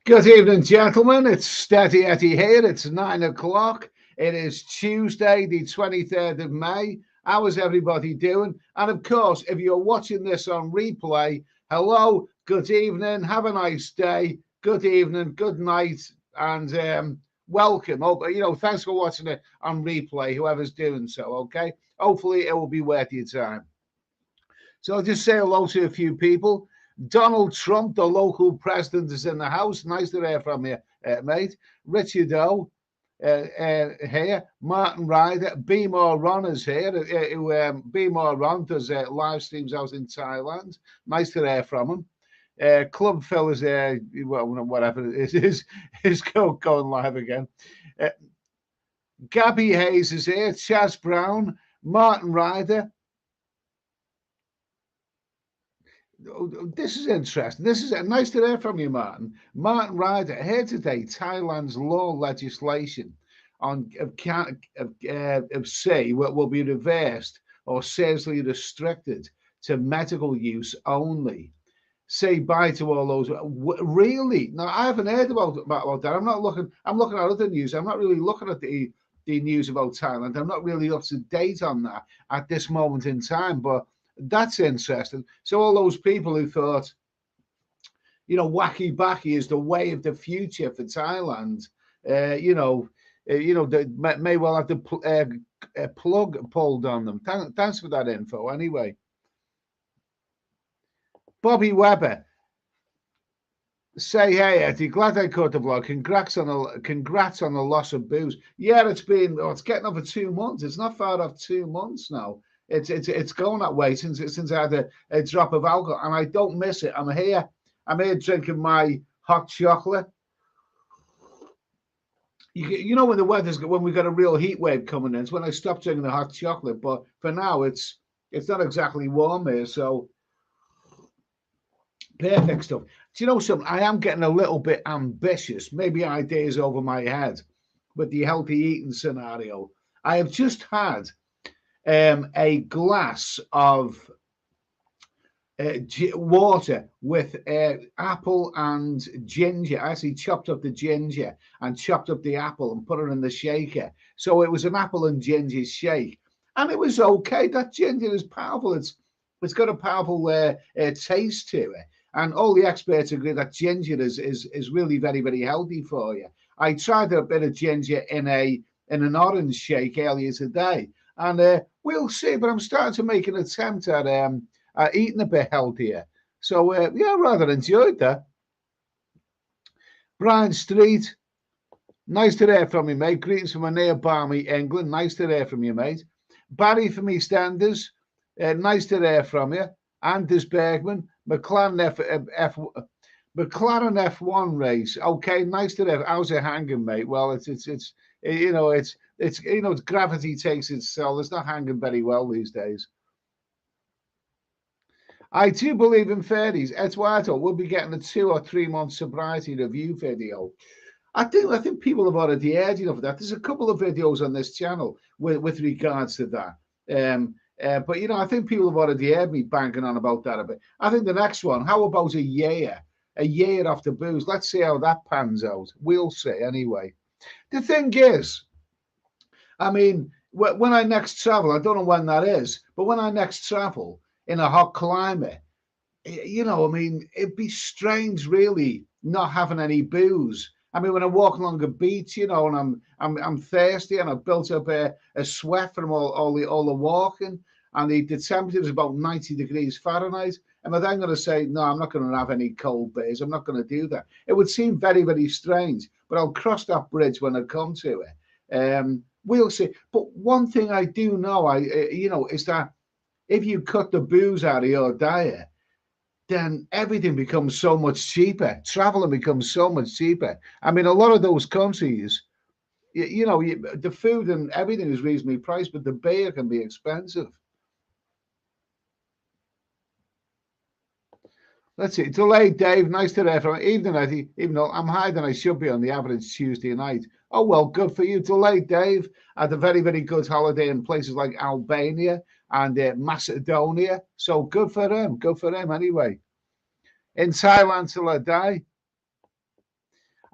Good evening, gentlemen. It's Steady Eddie here. It's 9 o'clock. It is Tuesday, the 23rd of May. How is everybody doing? And of course, if you're watching this on replay, hello, good evening, have a nice day, good evening, good night, and welcome. Thanks for watching it on replay, whoever's doing so, okay? Hopefully, it will be worth your time. So I'll just say hello to a few people. Donald Trump, the local president, is in the house. Nice to hear from you, mate. Richard O here. Martin Ryder. Be More Ron is here. Be More Ron does live streams out in Thailand. Nice to hear from him. Club Phil is there. Well, whatever it is going live again. Gabby Hayes is here. Chaz Brown. Martin Ryder. This is interesting. This is nice to hear from you, Martin. Martin Ryder here today. Thailand's law legislation of C will be reversed or seriously restricted to medical use only. Say bye to all those. Really? No, I haven't heard about that. I'm looking at other news. I'm not really looking at the news about Thailand. I'm not really up to date on that at this moment in time, but that's interesting. So all those people who thought, wacky backy is the way of the future for Thailand, they may well have the plug pulled on them. Thanks for that info. Anyway, Bobby Webber, say hey Eddie, glad I caught the vlog. Congrats on the loss of booze. Yeah, it's getting over 2 months. It's not far off 2 months now. It's going that way since I had a drop of alcohol, and I don't miss it. I'm here drinking my hot chocolate. When we got a real heat wave coming in, it's when I stop drinking the hot chocolate. But for now, it's not exactly warm here, so perfect stuff. Do you know something? I am getting a little bit ambitious. Maybe ideas over my head with the healthy eating scenario. I have just had a glass of water with apple and ginger. I actually chopped up the ginger and chopped up the apple and put it in the shaker. So it was an apple and ginger shake, and it was okay. That ginger is powerful. It's got a powerful taste to it, and all the experts agree that ginger is really very, very healthy for you. I tried a bit of ginger in an orange shake earlier today. And we'll see, but I'm starting to make an attempt at eating a bit healthier. So, I rather enjoyed that. Brian Street, nice to hear from you, mate. Greetings from a near balmy England. Nice to hear from you, mate. Barry from EastEnders, nice to hear from you. Anders Bergman, McLaren F1 race. Okay, nice to hear. How's it hanging, mate? Well, it's gravity takes its toll. It's not hanging very well these days. I do believe in fairies. Eduardo, we'll be getting a 2 or 3 month sobriety review video. I think people have already heard enough of that. There's a couple of videos on this channel with regards to that. But I think people have already heard me banging on about that a bit. I think the next one, how about a year after booze? Let's see how that pans out. We'll see anyway. The thing is, I mean, when I next travel, I don't know when that is, but when I next travel in a hot climate, it'd be strange, really, not having any booze. I mean, when I walk along a beach, and I'm thirsty, and I've built up a sweat from all the walking, and the temperature is about 90 degrees Fahrenheit. Am I then going to say, no, I'm not going to have any cold beers? I'm not going to do that. It would seem very, very strange, but I'll cross that bridge when I come to it. We'll see. But one thing I do know, is that if you cut the booze out of your diet, then everything becomes so much cheaper. Traveling becomes so much cheaper. I mean, a lot of those countries, the food and everything is reasonably priced, but the beer can be expensive. Let's see. Delayed Dave, nice to hear from you. Even though I'm higher than I should be on the average Tuesday night. Oh, well, good for you. Delayed Dave had a very, very good holiday in places like Albania and Macedonia. So good for him. Good for him anyway. In Thailand till I die.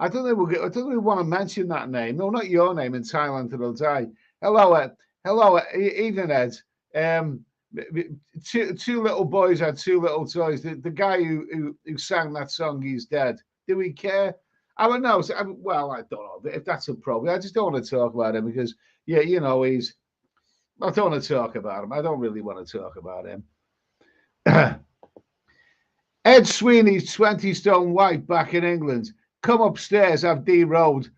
I don't think I don't think we want to mention that name. No, not your name in Thailand it'll die. Hello, hello, evening, Ed. Um, two little boys had two little toys. The guy who sang that song, he's dead. Do we care? I don't know. Well, I don't know if that's a problem. I just don't want to talk about him because, yeah, you know, he's. I don't want to talk about him. I don't really want to talk about him. Ed Sweeney's 20 stone white back in England. Come upstairs, have D road.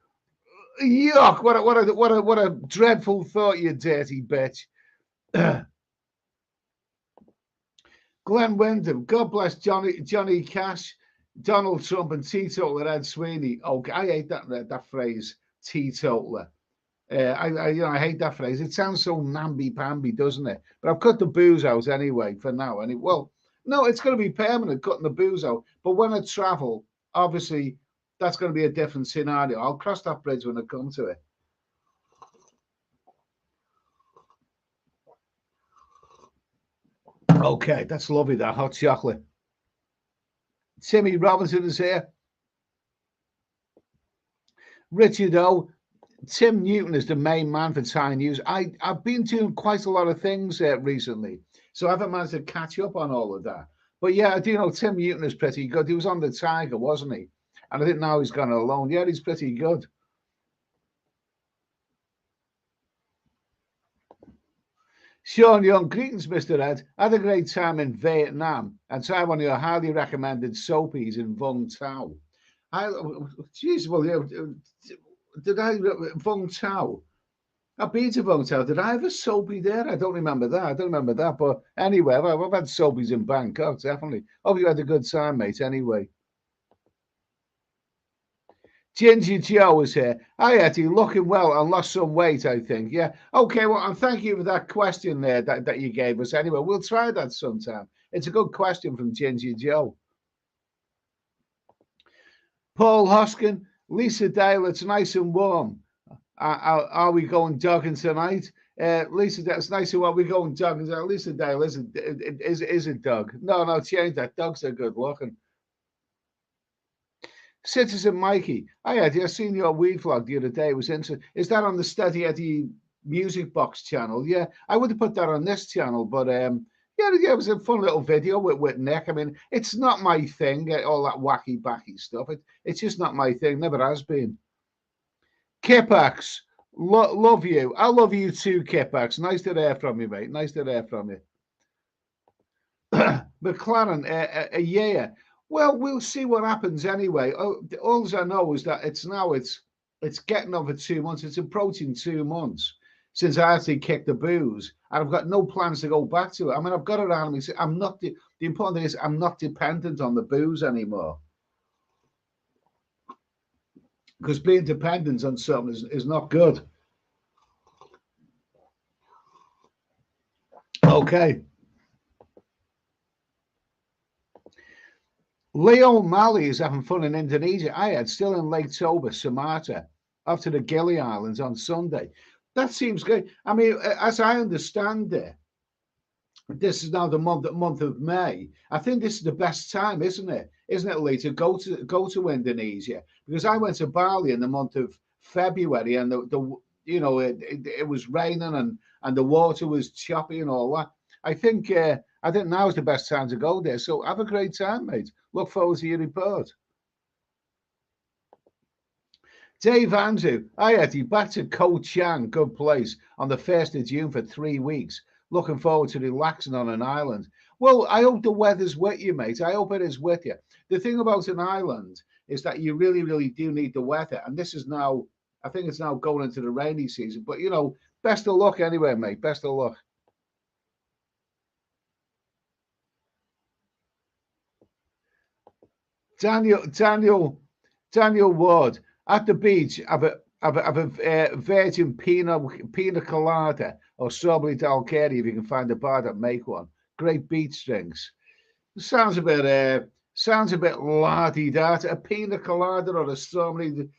Yuck! What a dreadful thought, you dirty bitch. Glenn Wyndham, God bless Johnny Cash, Donald Trump, and teetotaler Ed Sweeney. Oh, I hate that phrase, teetotaler. I hate that phrase. It sounds so namby-pamby, doesn't it? But I've cut the booze out anyway for now. Well, no, it's going to be permanent, cutting the booze out. But when I travel, obviously, that's going to be a different scenario. I'll cross that bridge when I come to it. Okay, that's lovely, that hot chocolate. Timmy Robinson is here. Richard O. Tim Newton is the main man for Thai News. I've been doing quite a lot of things recently, so I haven't managed to catch up on all of that. But yeah, I do know Tim Newton is pretty good. He was on the Tiger, wasn't he? And I didn't know he's gone alone. Yeah, he's pretty good. Sean Young, greetings, Mr. Ed. I had a great time in Vietnam and tried one of your highly recommended soapies in Vung Tau. Jeez, well, did I Vung Tau? I've been to Vung Tau. Did I have a soapy there? I don't remember that. I don't remember that. But anyway, I've had soapies in Bangkok, definitely. Hope you had a good time, mate. Anyway. Ginger Joe is here. Hi, Eddie. Looking well and lost some weight, I think. Yeah. Okay. Well, and thank you for that question there that you gave us. Anyway, we'll try that sometime. It's a good question from Ginger Joe. Paul Hoskin, Lisa Dale. It's nice and warm. Are we going jogging tonight? Lisa, that's nice and warm. We're going jogging. Lisa Dale is a dog. No, change that. Dogs are good looking. Citizen Mikey, hi Eddie, I seen your weed vlog the other day. It was interesting. Is that on the Steady Eddie Music Box channel? Yeah, I would have put that on this channel, but yeah, it was a fun little video with Nick. I mean, it's not my thing, all that wacky backy stuff. It's just not my thing. Never has been. Kipax, love you. I love you too, Kipax. Nice to hear from you, mate. Nice to hear from you. McLaren, yeah. Well, we'll see what happens anyway. All I know is that it's getting over 2 months. It's approaching 2 months since I actually kicked the booze, and I've got no plans to go back to it. I mean, I've got it around me. I'm not the important thing is I'm not dependent on the booze anymore, because being dependent on something is not good. Okay. Leo Malley is having fun in Indonesia. I had still in Lake Toba, Sumatra, off to the Gili Islands on Sunday. That seems good. I mean, as I understand it, this is now the month of May. I think this is the best time, isn't it? Isn't it, Lee, to go to Indonesia? Because I went to Bali in the month of February, and it was raining and the water was choppy and all that. I think now is the best time to go there. So have a great time, mate. Look forward to your report. Dave Andrew, hi Eddie, back to Koh Chang, good place, on the 1st of June for 3 weeks. Looking forward to relaxing on an island. Well, I hope the weather's with you, mate. I hope it is with you. The thing about an island is that you really, really do need the weather. And this is now, I think it's now going into the rainy season. But, best of luck anyway, mate. Best of luck. Daniel Ward, at the beach, have a virgin pina colada or strawberry daiquiri if you can find a bar that make one. Great beach drinks. Sounds a bit la-di-da. A pina colada or a strawberry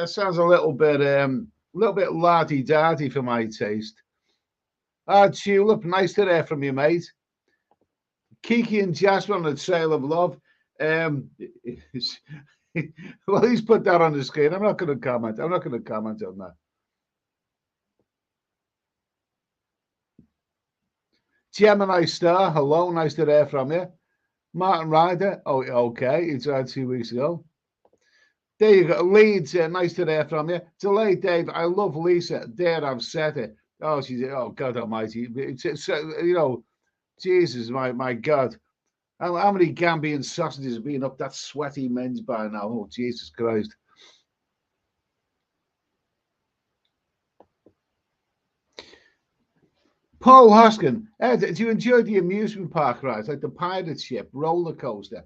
sounds a little bit la-di-da for my taste. Tulip, nice to hear from you, mate. Kiki and Jasmine on the Trail of Love. Well, he's put that on the screen. I'm not going to comment. I'm not going to comment on that. Gemini Star, hello, nice to hear from you. Martin Ryder, oh, okay, he tried 2 weeks ago. There you go. Leeds, nice to hear from you. Delay, Dave. I love Lisa. There, I've said it. Oh, she's, oh, God Almighty. You know, Jesus, my God. How many Gambian sausages have been up that sweaty men's by now? Oh, Jesus Christ. Paul Hoskin, Ed, do you enjoy the amusement park rides like the pirate ship, roller coaster?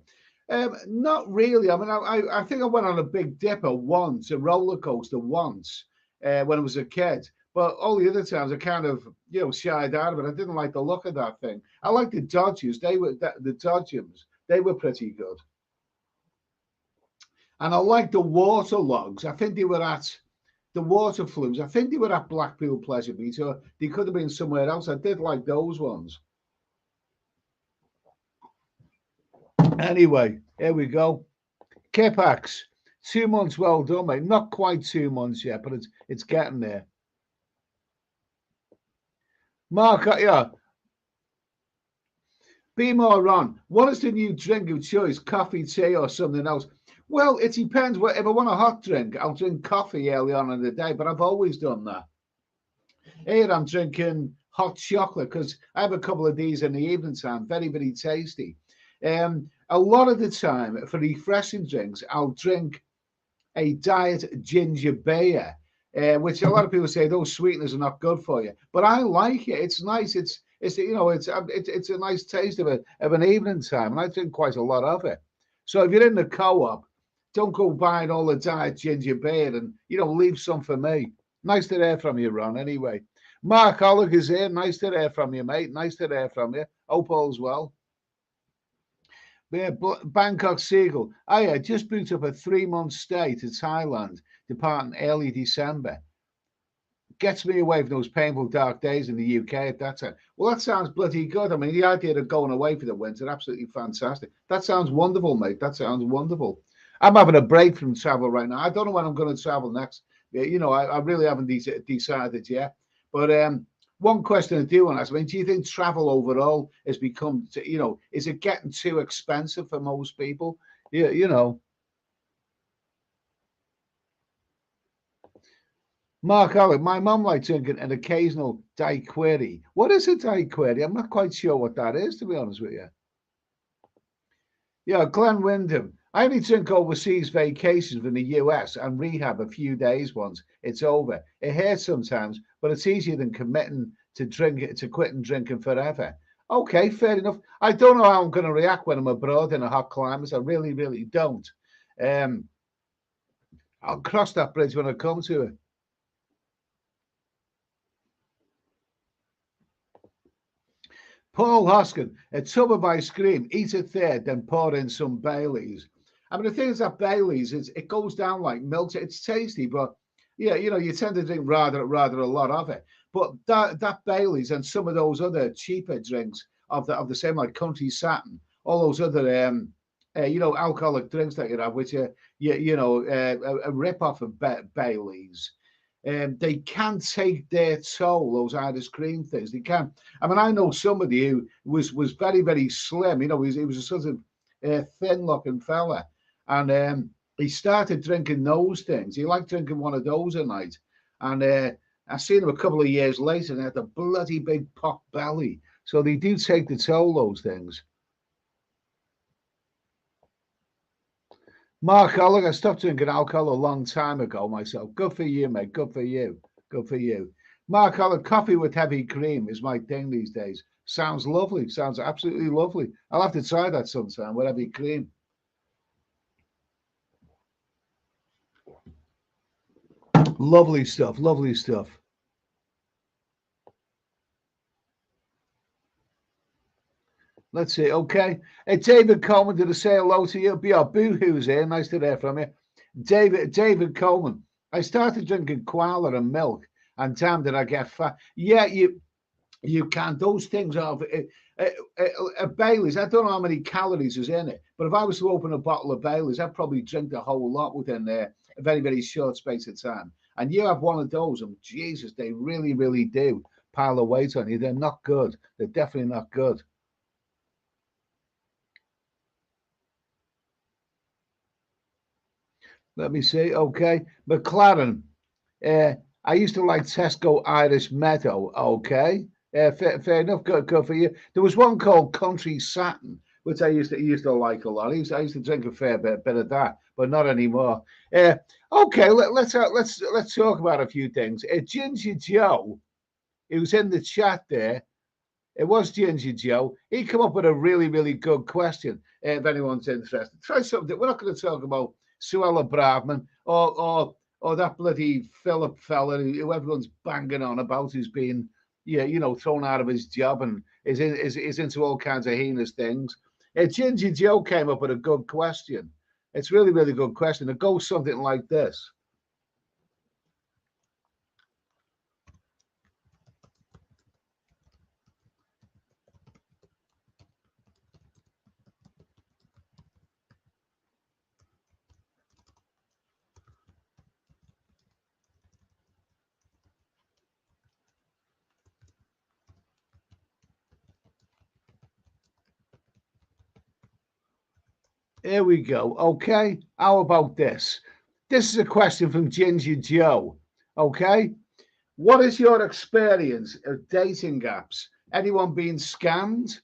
Not really. I mean, I think I went on a Big Dipper once, a roller coaster once, when I was a kid. But all the other times, I kind of, shied out of it. I didn't like the look of that thing. I like the Dodgers. The Dodgers. They were pretty good. And I like the water logs. I think they were at the water flumes. I think they were at Blackpool Pleasure Beach, or they could have been somewhere else. I did like those ones. Anyway, here we go. Kipax, 2 months, well done, mate. Not quite 2 months yet, but it's getting there. Mark, yeah. Be more on. What is the new drink of choice? Coffee, tea, or something else? Well, it depends. If I want a hot drink, I'll drink coffee early on in the day, but I've always done that. Here I'm drinking hot chocolate because I have a couple of these in the evening time. Very, very tasty. A lot of the time for refreshing drinks, I'll drink a diet ginger beer, which a lot of people say those sweeteners are not good for you. But I like it. It's nice. It's a nice taste of an evening time, and I drink quite a lot of it. So if you're in the co-op, don't go buying all the diet ginger beer, and leave some for me. Nice to hear from you, Ron. Anyway, Mark Ollick is here. Nice to hear from you, mate. Nice to hear from you. Hope all's well. Yeah, Bangkok Seagull. I just booked up a 3-month stay to Thailand, departing early December. Gets me away from those painful dark days in the UK at that time. Well, that sounds bloody good. I mean, the idea of going away for the winter, absolutely fantastic. That sounds wonderful, mate. That sounds wonderful. I'm having a break from travel right now. I don't know when I'm going to travel next. I really haven't decided yet. But one question I do want to ask, I mean, do you think travel overall has become, is it getting too expensive for most people? Yeah. Mark Allen, my mum likes drinking an occasional daiquiri. What is a daiquiri? I'm not quite sure what that is, to be honest with you. Yeah, Glenn Wyndham. I only drink overseas vacations in the US and rehab a few days once. It's over. It hurts sometimes, but it's easier than committing to quitting drinking forever. Okay, fair enough. I don't know how I'm going to react when I'm abroad in a hot climate. I really, really don't. I'll cross that bridge when I come to it. Paul Hoskin, a tub of ice cream, eat a third, then pour in some Baileys. I mean, the thing is that Baileys, it goes down like milk. It's tasty, but yeah, you tend to drink rather a lot of it. But that Baileys and some of those other cheaper drinks of the same, like Country Satin, all those other alcoholic drinks that you have, which are a rip off of Baileys. They can take their toll, those ice cream things. They can. I mean, I know somebody who was very, very slim. He was a sort of thin-looking fella, and he started drinking those things. He liked drinking one of those a night, and I seen him a couple of years later, and he had a bloody big pot belly. So they do take the toll, those things. Mark, look, I stopped drinking alcohol a long time ago myself. Good for you, mate. Good for you. Good for you. Mark, coffee with heavy cream is my thing these days. Sounds lovely. Sounds absolutely lovely. I'll have to try that sometime with heavy cream. Lovely stuff. Lovely stuff. Let's see. Okay. David Coleman, did I say hello to you? Boohoo's here. Nice to hear from you. David Coleman. I started drinking koala and milk, and damn, did I get fat. Yeah, You can. Those things are Bailey's. I don't know how many calories is in it, but if I was to open a bottle of Bailey's, I'd probably drink the whole lot within a very, very short space of time. And you have one of those, and Jesus, they really, really do pile of weight on you. They're not good. They're definitely not good. Let me see. Okay, McLaren. I used to like Tesco Irish Meadow. Okay, fair enough. Good for you. There was one called Country Satin, which I used to like a lot. I used to drink a fair bit of that, but not anymore. Okay, let's talk about a few things. Ginger Joe, who's in the chat there. It was Ginger Joe. He come up with a really, really good question. If anyone's interested, try something. We're not going to talk about Suella Braverman or that bloody Philip fella who everyone's banging on about, who's been, yeah, thrown out of his job and is into all kinds of heinous things. Ginger Joe came up with a good question. It's really, really good question. It goes something like this. Here we go. Okay. How about this? This is a question from Ginger Joe. Okay. What is your experience of dating apps? Anyone being scammed?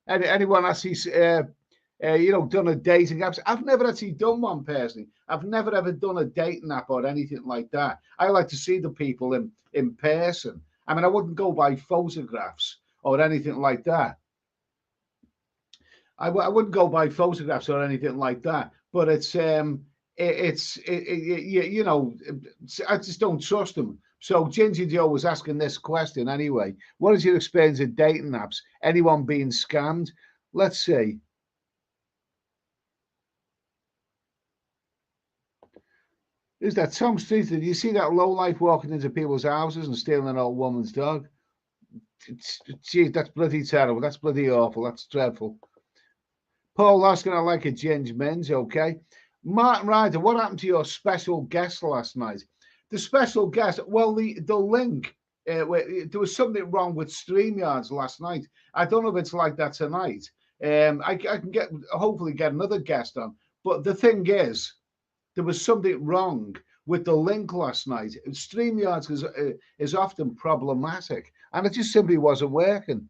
Anyone actually, done a dating apps? I've never actually done one personally. I've never ever done a dating app or anything like that. I like to see the people in person. I mean, I wouldn't go by photographs or anything like that. I wouldn't go by photographs or anything like that. But I just don't trust them. So Ginger Joe was asking this question anyway. What is your experience of dating apps? Anyone being scammed? Let's see. Who's that? Tom Street. Did you see that low life walking into people's houses and stealing an old woman's dog? Gee, that's bloody terrible. That's bloody awful. That's dreadful. Paul Laskin, I like a Ginge Men's, okay. Martin Ryder, what happened to your special guest last night? The special guest, well, the link, there was something wrong with StreamYards last night. I don't know if it's like that tonight. I can hopefully get another guest on. But the thing is, there was something wrong with the link last night. StreamYards is often problematic, and it just simply wasn't working.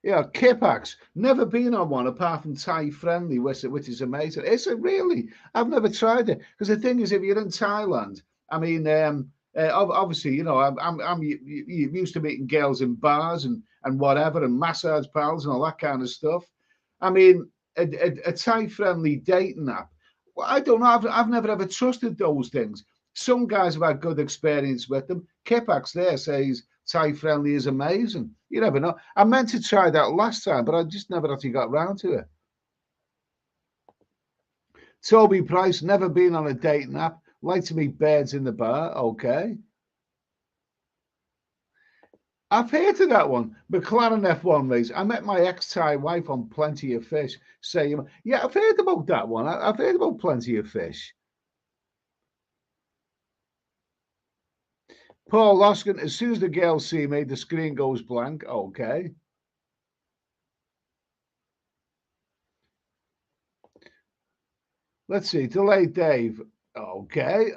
Yeah, Kipax. Never been on one apart from Thai Friendly, which is amazing. Is it really? I've never tried it because the thing is, if you're in Thailand, I mean, obviously, I'm used to meeting girls in bars and whatever, and massage pals and all that kind of stuff. I mean, a Thai Friendly dating app. Well, I don't know. I've never ever trusted those things. Some guys have had good experience with them. Kipax there says Thai Friendly is amazing. You never know. I meant to try that last time, but I just never actually got round to it. Toby Price, never been on a dating app. Like to meet birds in the bar. Okay. I've heard of that one. McLaren F1 race. I met my ex-Thai wife on Plenty of Fish. Saying, yeah, I've heard about that one. I've heard about Plenty of Fish. Paul Loskin, as soon as the girls see me, the screen goes blank. Okay. Let's see. Delayed Dave. Okay.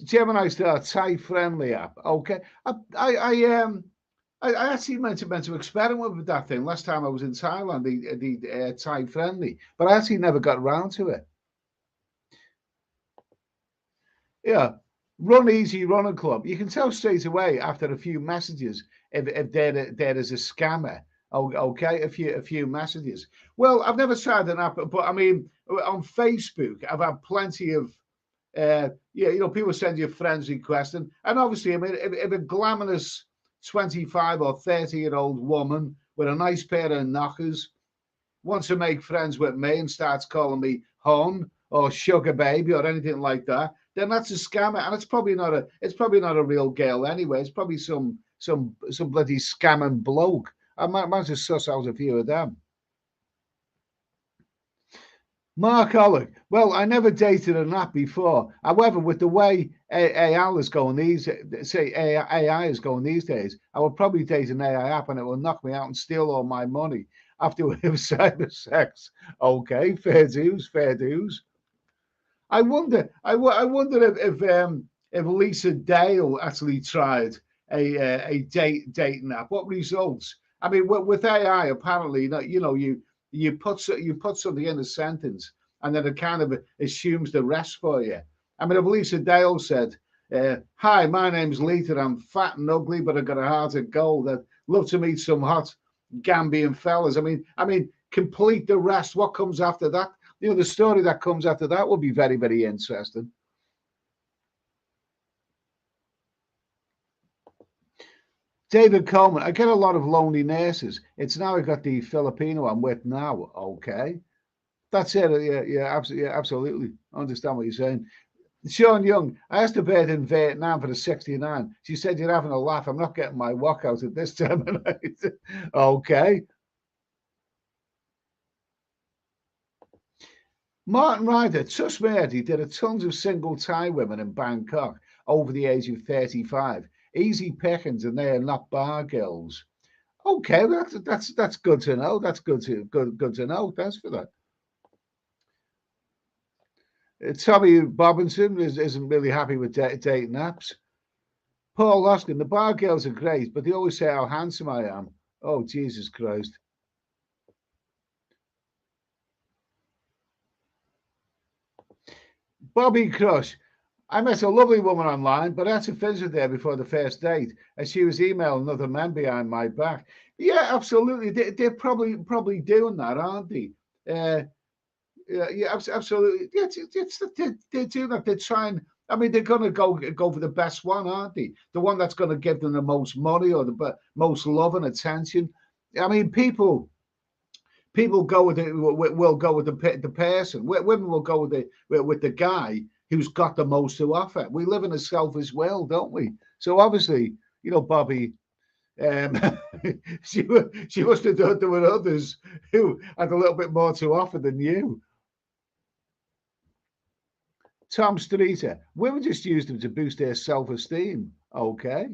Gemini Star Thai Friendly app. Okay. I actually meant to experiment with that thing last time I was in Thailand, the Thai Friendly, but I actually never got around to it. Yeah. Run Easy Running Club. You can tell straight away after a few messages if there is a scammer. Okay, a few messages. Well, I've never tried an app, but I mean, on Facebook, I've had plenty of, people send you friends requests, and obviously, I mean, if a glamorous 25 or 30-year-old woman with a nice pair of knockers wants to make friends with me and starts calling me hon or sugar baby or anything like that, then that's a scammer, and it's probably not a real girl anyway. It's probably some bloody scamming bloke. I might just suss out a few of them. Mark Ollick. Well, I never dated an app before. However, with the way AI is going AI is going these days, I will probably date an AI app and it will knock me out and steal all my money after we have cyber sex. Okay, fair dues, fair dues. I wonder if Lisa Dale actually tried a dating app. What results? I mean, with AI, apparently, you put something in a sentence, and then it kind of assumes the rest for you. I mean, if Lisa Dale said, "Hi, my name's Lita. I'm fat and ugly, but I've got a heart of gold. I'd love to meet some hot Gambian fellas." I mean, complete the rest. What comes after that? The story that comes after that will be very, very interesting. David Coleman, I get a lot of lonely nurses. It's now I got the Filipino I'm with now. Okay. That's it. Yeah, absolutely. I understand what you're saying. Sean Young, I asked a bird in Vietnam for the 69. She said, "You're having a laugh. I'm not getting my walk out at this time of night." Okay. Martin Ryder, trust me, Eddie, there are tons of single Thai women in Bangkok over the age of 35. Easy pickings, and they are not bar girls. Okay, that's good to know. That's good to know. Thanks for that. Tommy Robinson isn't really happy with dating apps. Paul Loskin, the bar girls are great, but they always say how handsome I am. Oh, Jesus Christ. Bobby Crush, I met a lovely woman online, but I had to finish with her before the first date, and she was emailing another man behind my back. Yeah, absolutely. They're probably doing that, aren't they? Uh, yeah, absolutely. Yeah, they're doing that. They're trying. I mean, they're going to go for the best one, aren't they? The one that's going to give them the most money or the most love and attention. I mean, people go with it. Will go with the person. Women will go with the guy who's got the most to offer. We live in a selfish world, don't we? So obviously, Bobby, um, she must have done there were others who had a little bit more to offer than you. Tom Streeter, women just use them to boost their self-esteem. Okay.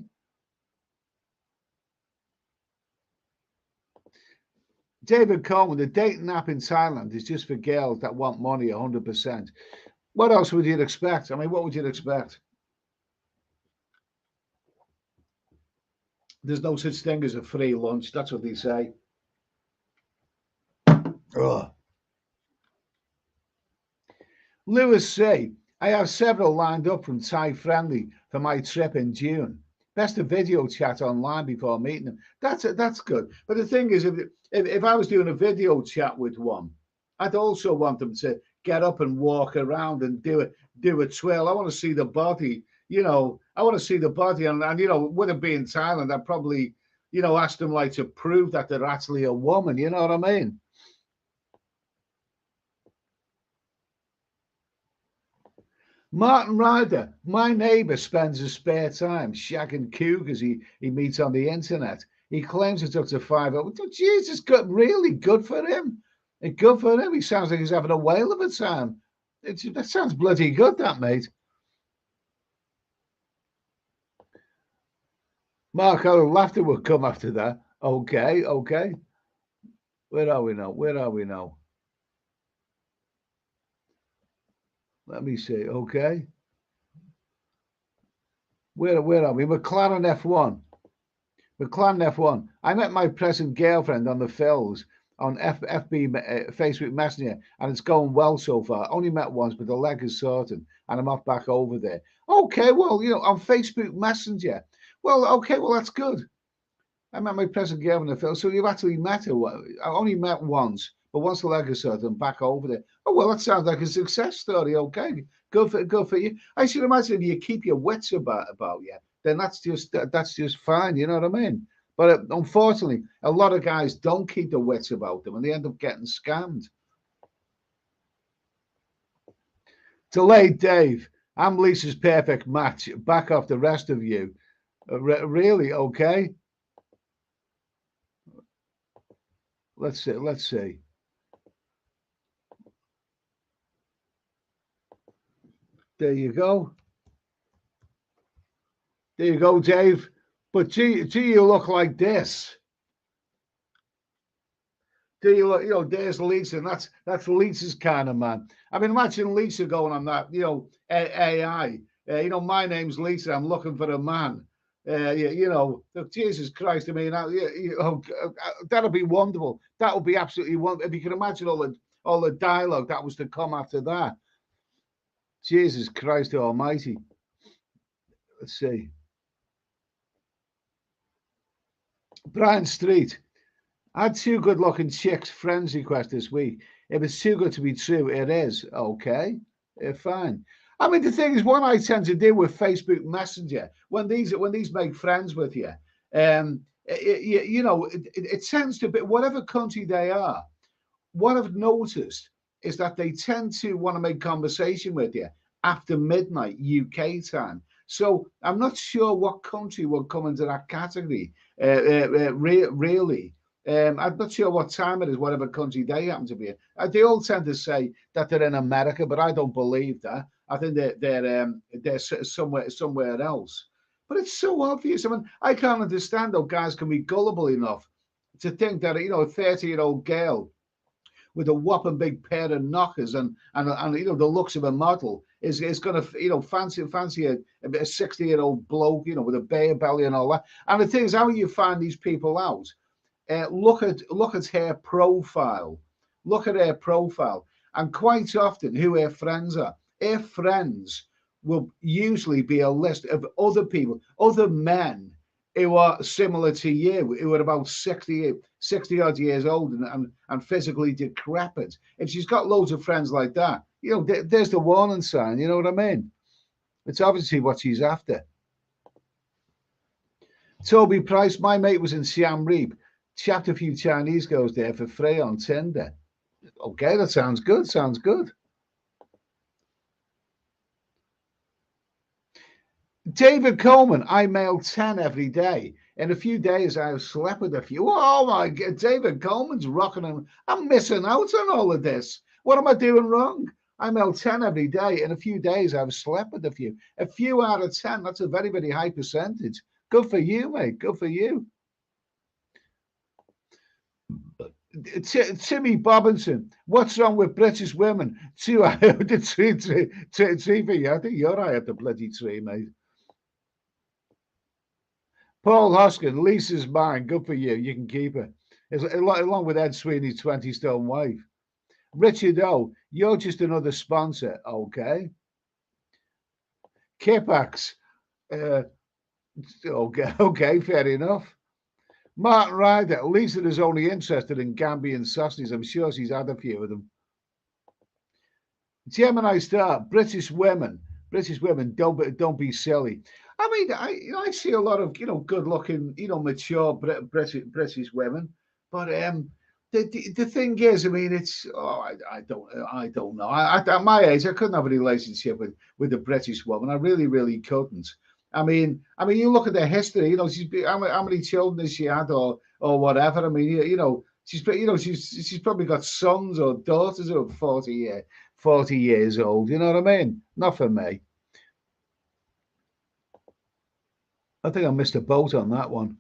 David Coleman, the dating app in Thailand is just for girls that want money 100%. What else would you expect? I mean, what would you expect? There's no such thing as a free lunch. That's what they say. Ugh. Lewis C. I have several lined up from Thai Friendly for my trip in June. Best of video chat online before meeting them. That's good. But the thing is, if I was doing a video chat with one, I'd also want them to get up and walk around and do a twirl. I want to see the body. I want to see the body, and with it being Thailand, I'd probably ask them like to prove that they're actually a woman. You know what I mean? Martin Ryder, my neighbour spends his spare time shagging cougars he meets on the internet. He claims it's up to 5 hours. Jesus, good, really good for him. Good for him. He sounds like he's having a whale of a time. That sounds bloody good, that mate. Mark, oh, laughter will come after that. Okay, okay. Where are we now? Where are we now? Let me see. Okay. Where are we? McLaren F1. McLaren F1. I met my present girlfriend on the Phils on FB Facebook Messenger, and it's going well so far. Only met once, but the leg is sorted, and I'm off back over there. Okay, well, on Facebook Messenger. Well, okay, well, that's good. I met my present girlfriend on the Phils, so you've actually met her. I only met once, but once the leg is sorted, I'm back over there. Oh well, that sounds like a success story. Okay, good for you. I should imagine if you keep your wits about you, then that's just fine. You know what I mean? But unfortunately, a lot of guys don't keep their wits about them, and they end up getting scammed. Delayed Dave. I'm Lisa's perfect match. Back off the rest of you. Really? Okay. Let's see. Let's see. There you go. There you go, Dave. But do you look like this? Do you look, there's Lisa, and that's Lisa's kind of man. I mean, imagine Lisa going on that, AI. My name's Lisa. I'm looking for a man. Jesus Christ. I mean, that'll be wonderful. That would be absolutely wonderful. If you can imagine all the dialogue that was to come after that. Jesus Christ Almighty. Let's see. Brian Street. I had 2 good-looking chicks friends request this week. If it's too good to be true, it is. Okay, fine. I mean, the thing is, what I tend to do with Facebook Messenger, when these make friends with you, it tends to be, whatever country they are, what I've noticed is that they tend to want to make conversation with you after midnight UK time. So I'm not sure what country will come into that category, really. I'm not sure what time it is, whatever country they happen to be in. They all tend to say that they're in America, but I don't believe that. I think they're somewhere else. But it's so obvious. I mean, I can't understand how guys can be gullible enough to think that a 30-year-old girl with a whopping big pair of knockers and the looks of a model is going to fancy a 60-year-old bloke with a bear belly and all that. And the thing is, how you find these people out? Look at her profile. Look at her profile, and quite often, who her friends are. Her friends will usually be a list of other people, other men who are similar to you, who are about 60 odd years old and physically decrepit. If she's got loads of friends like that, there's the warning sign. You know what I mean? It's obviously what she's after. Toby Price, my mate was in Siam Reap. Chapped a few Chinese girls there for free on Tinder. Okay, that sounds good. Sounds good. David Coleman, I mail 10 every day. In a few days, I've slept with a few. Oh my God, David Coleman's rocking and I'm missing out on all of this. What am I doing wrong? I mail 10 every day. In a few days, I've slept with a few. A few out of 10, that's a very, very high percentage. Good for you, mate. Good for you. Timmy Bobinson, what's wrong with British women? Too high up the tree for you. I think you're high up the bloody tree, mate. Paul Hoskin, Lisa's mine. Good for you. You can keep her. Along with Ed Sweeney's 20-stone wife. Richard O, you're just another sponsor. Okay. Kipax. Okay, fair enough. Martin Ryder, Lisa is only interested in Gambian sausages. I'm sure she's had a few of them. Gemini Star, British women, don't be silly. I mean, I see a lot of good-looking, mature British women, but the thing is, I mean, it's I don't know. At my age, I couldn't have a relationship with a British woman. I really couldn't. I mean, you look at the history. How many children has she had, or whatever. I mean, she's probably got sons or daughters who are 40 years old. You know what I mean? Not for me. I think I missed a boat on that one.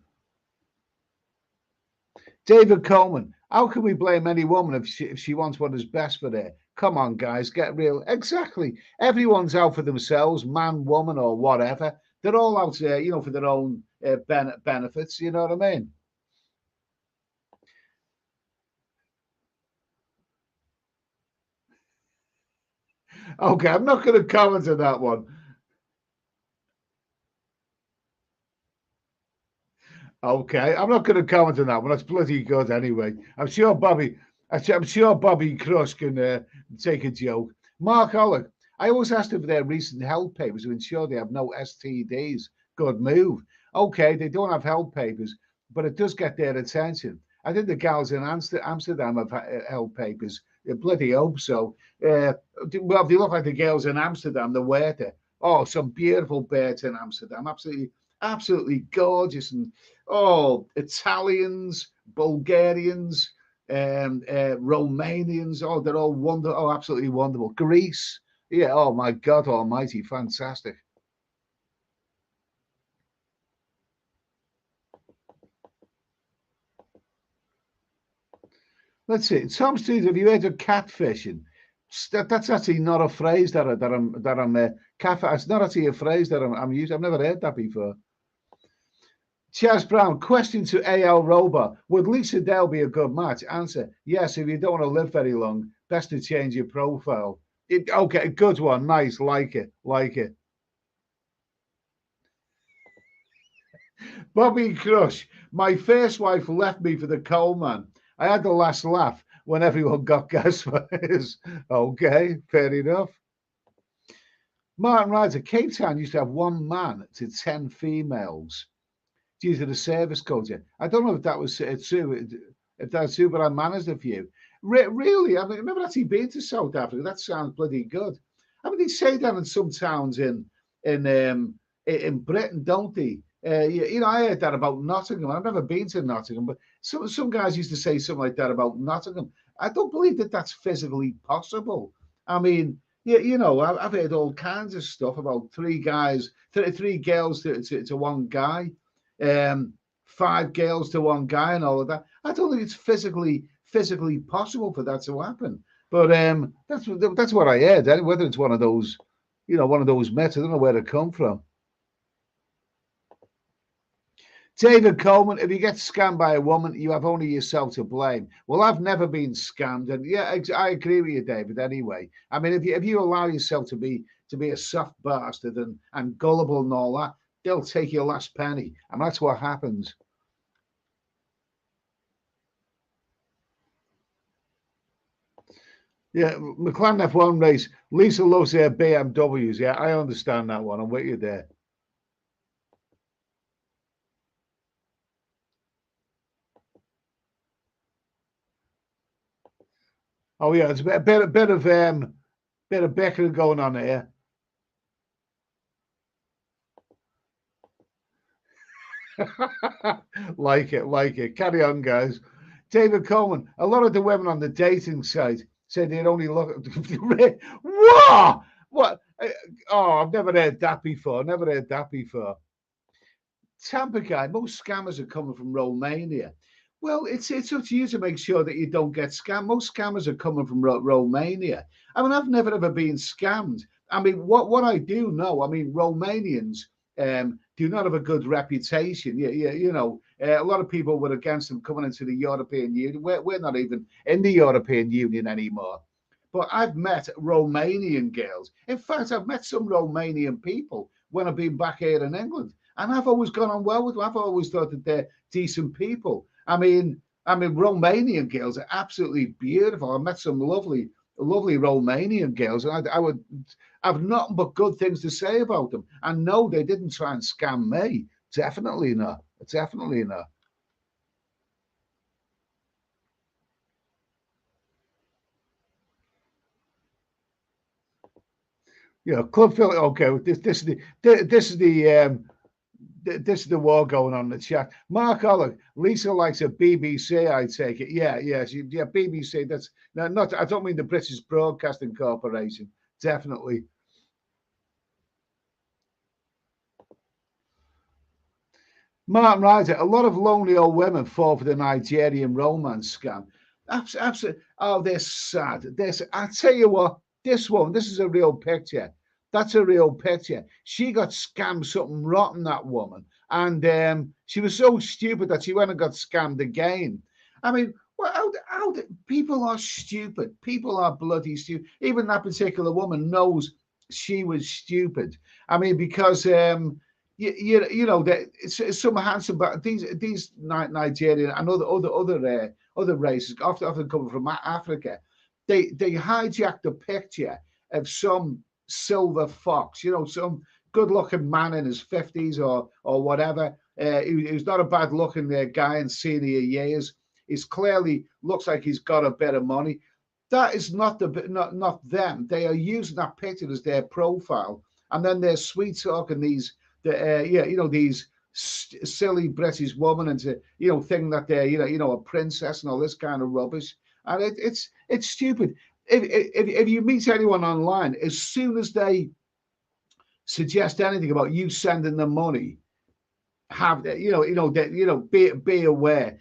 David Coleman, how can we blame any woman if she wants what is best for her? Come on, guys, get real. Exactly. Everyone's out for themselves, man, woman, or whatever. They're all out there, for their own benefits. You know what I mean? Okay, I'm not going to comment on that one. Okay, I'm not going to comment on that one. That's bloody good anyway. I'm sure Bobby Crush can take a joke. Mark Hollick, I always ask them for their recent health papers to ensure they have no STDs. Good move. Okay, they don't have health papers, but it does get their attention. I think the gals in Amsterdam have health papers. I bloody hope so. Well, they look like the girls in Amsterdam, the waiter. Oh, some beautiful birds in Amsterdam. Absolutely gorgeous. And oh, Italians, Bulgarians, Romanians. Oh, they're all wonderful. Oh, absolutely wonderful. Greece. Yeah. Oh my God Almighty, fantastic. Let's see. Tom Street, have you heard of catfishing? That's actually not a phrase that I'm cat. It's not actually a phrase that I'm using. I've never heard that before. Chaz Brown, question to AL Robo. Would Lisa Dale be a good match? Answer, yes, if you don't want to live very long, best to change your profile. Okay, good one. Nice. Like it. Like it. Bobby Crush, my first wife left me for the coal man. I had the last laugh when everyone got gas fires. Okay, fair enough. Martin Ryder, Cape Town used to have one man to 10 females due to the service culture. I don't know if that was true, if that's true, but I managed a few. Really, I mean, I've never actually been to South Africa. That sounds bloody good. I mean, they say that in some towns in Britain, don't they? I heard that about Nottingham. I've never been to Nottingham, but some guys used to say something like that about Nottingham. I don't believe that that's physically possible. I mean, I've heard all kinds of stuff about three guys, three girls to one guy, um, five girls to one guy, and all of that. I don't think it's physically possible for that to happen. But that's what I heard. Whether it's one of those, one of those myths, I don't know where they come from. David Coleman, if you get scammed by a woman, you have only yourself to blame. Well, I've never been scammed, and yeah, I agree with you, David. Anyway, I mean, if you allow yourself to be a soft bastard and gullible and all that, they'll take your last penny, and that's what happens. Yeah, McLaren F1 race. Lisa loves her BMWs. Yeah, I understand that one. I'm with you there. Oh yeah, it's a bit of bickering going on here. Like it. Carry on, guys. David Coleman. A lot of the women on the dating site said they'd only look. What? What? Oh, I've never heard that before. Never heard that before. Tampa guy. Most scammers are coming from Romania. Well, it's up to you to make sure that you don't get scammed. Most scammers are coming from Romania. I mean, I've never ever been scammed. I mean, what I do know, I mean, Romanians do not have a good reputation. Yeah, a lot of people were against them coming into the European Union. We're not even in the European Union anymore. But I've met Romanian girls. In fact, I've met some Romanian people when I've been back here in England, and I've always gone on well with them. I've always thought that they're decent people. I mean, Romanian girls are absolutely beautiful. I met some lovely Romanian girls, and I would have nothing but good things to say about them. And no, they didn't try and scam me. Definitely not. Definitely not. Club Philly. Okay, this is the war going on in the chat. Mark Olive, Lisa likes a BBC, I take it. Yeah, BBC. That's not. I don't mean the British Broadcasting Corporation. Definitely. Martin Ryder, a lot of lonely old women fall for the Nigerian romance scam. Absolutely. Oh, they're sad. I tell you what, this is a real picture. That's a real picture. She got scammed something rotten, that woman. And she was so stupid that she went and got scammed again. I mean, well, people are stupid. People are bloody stupid. Even that particular woman knows she was stupid. I mean, because that it's some handsome, but these Nigerian and other races often coming from Africa, they hijacked the picture of some silver fox, some good-looking man in his 50s or whatever. He's not a bad-looking guy in senior years. He's clearly looks like he's got a bit of money. That is not not them. They are using that picture as their profile, and then they're sweet talking these silly British woman into thinking that they're a princess and all this kind of rubbish, and it's stupid. If you meet anyone online, as soon as they suggest anything about you sending them money, have be aware.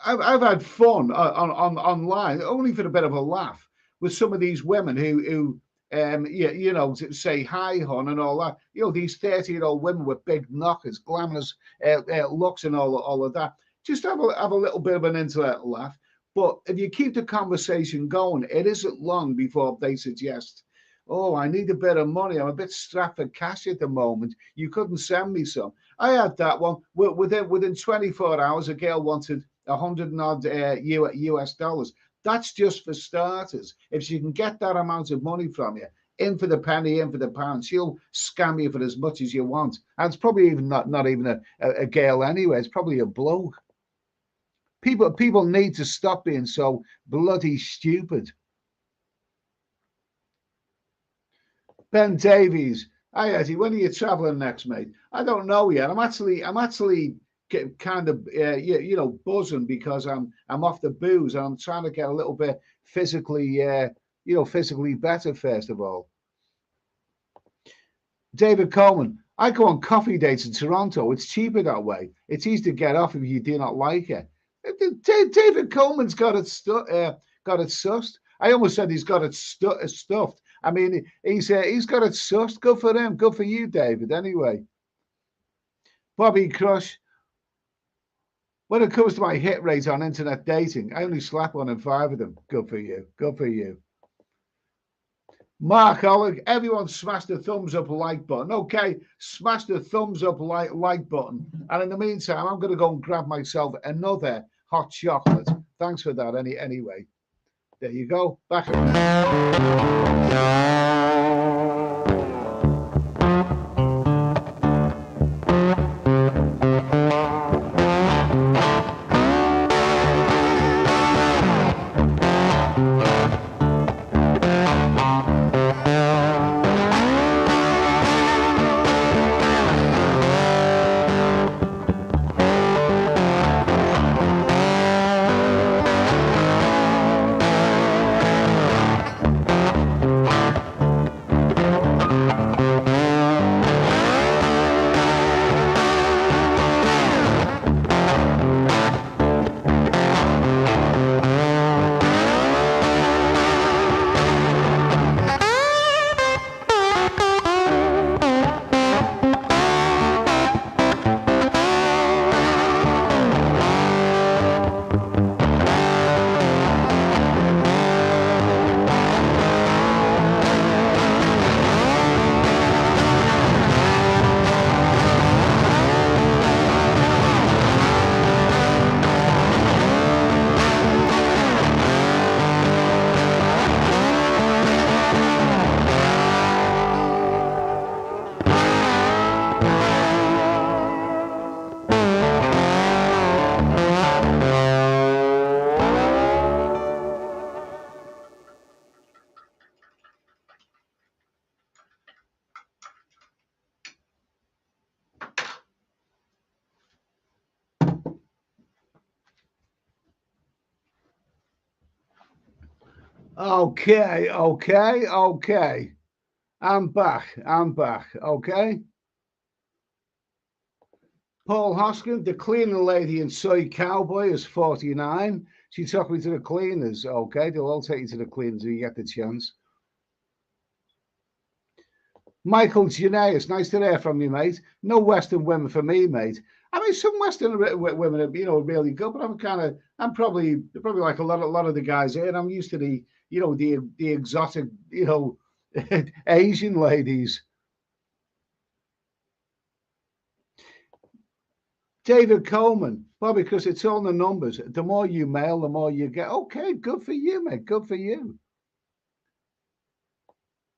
I've had fun on online, only for a bit of a laugh, with some of these women who say hi, hon, and all that. These 30-year-old women with big knockers, glamorous looks, and all of that. Just have a little bit of an internet laugh. But if you keep the conversation going, it isn't long before they suggest, "Oh, I need a bit of money. I'm a bit strapped for cash at the moment. You couldn't send me some." I had that one. Within 24 hours, a girl wanted 100 and odd US dollars. That's just for starters. If she can get that amount of money from you, in for the penny, in for the pound, she'll scam you for as much as you want. And it's probably even not even a girl anyway. It's probably a bloke. People need to stop being so bloody stupid. Ben Davies, hi Eddie, when are you traveling next, mate? I don't know yet. I'm actually kind of buzzing because I'm off the booze and I'm trying to get a little bit physically physically better first of all. David Coleman, I go on coffee dates in Toronto. It's cheaper that way. It's easy to get off if you do not like it. David Coleman's got it sussed. I almost said he's got it stuffed. I mean, he's got it sussed. Good for him. Good for you, David. Anyway, Bobby Crush. When it comes to my hit rate on internet dating, I only slap 1 in 5 of them. Good for you. Good for you. Mark Oleg, everyone smash the thumbs up like button. Okay, smash the thumbs up like button. And in the meantime, I'm going to go and grab myself another hot chocolate. Thanks for that anyway. There you go. Back Okay. I'm back. Okay. Paul Hoskin, the cleaning lady in Soy Cowboy is 49. She took me to the cleaners. Okay, they'll all take you to the cleaners if you get the chance. Michael Janaeus, nice to hear from you, mate. No Western women for me, mate. I mean, some Western women are, really good, but I'm probably like a lot of the guys here. I'm used to the exotic, Asian ladies. David Coleman, well, because it's all the numbers. The more you mail, the more you get. Okay, good for you, mate. Good for you.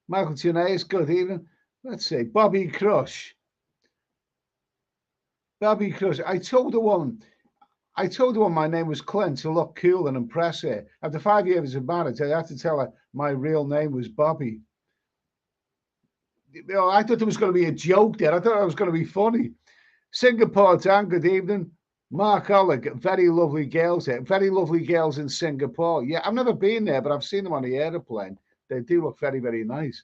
Michael Janaeus, good evening. Let's see, Bobby Crush. I told a woman, I told her my name was Clint to look cool and impress her. After 5 years of marriage, I had to tell her my real name was Bobby. You know, I thought it was going to be a joke there. I thought it was going to be funny. Singapore town, good evening. Mark Oleg, very lovely girls there. Very lovely girls in Singapore. Yeah, I've never been there, but I've seen them on the aeroplane. They do look very, very nice.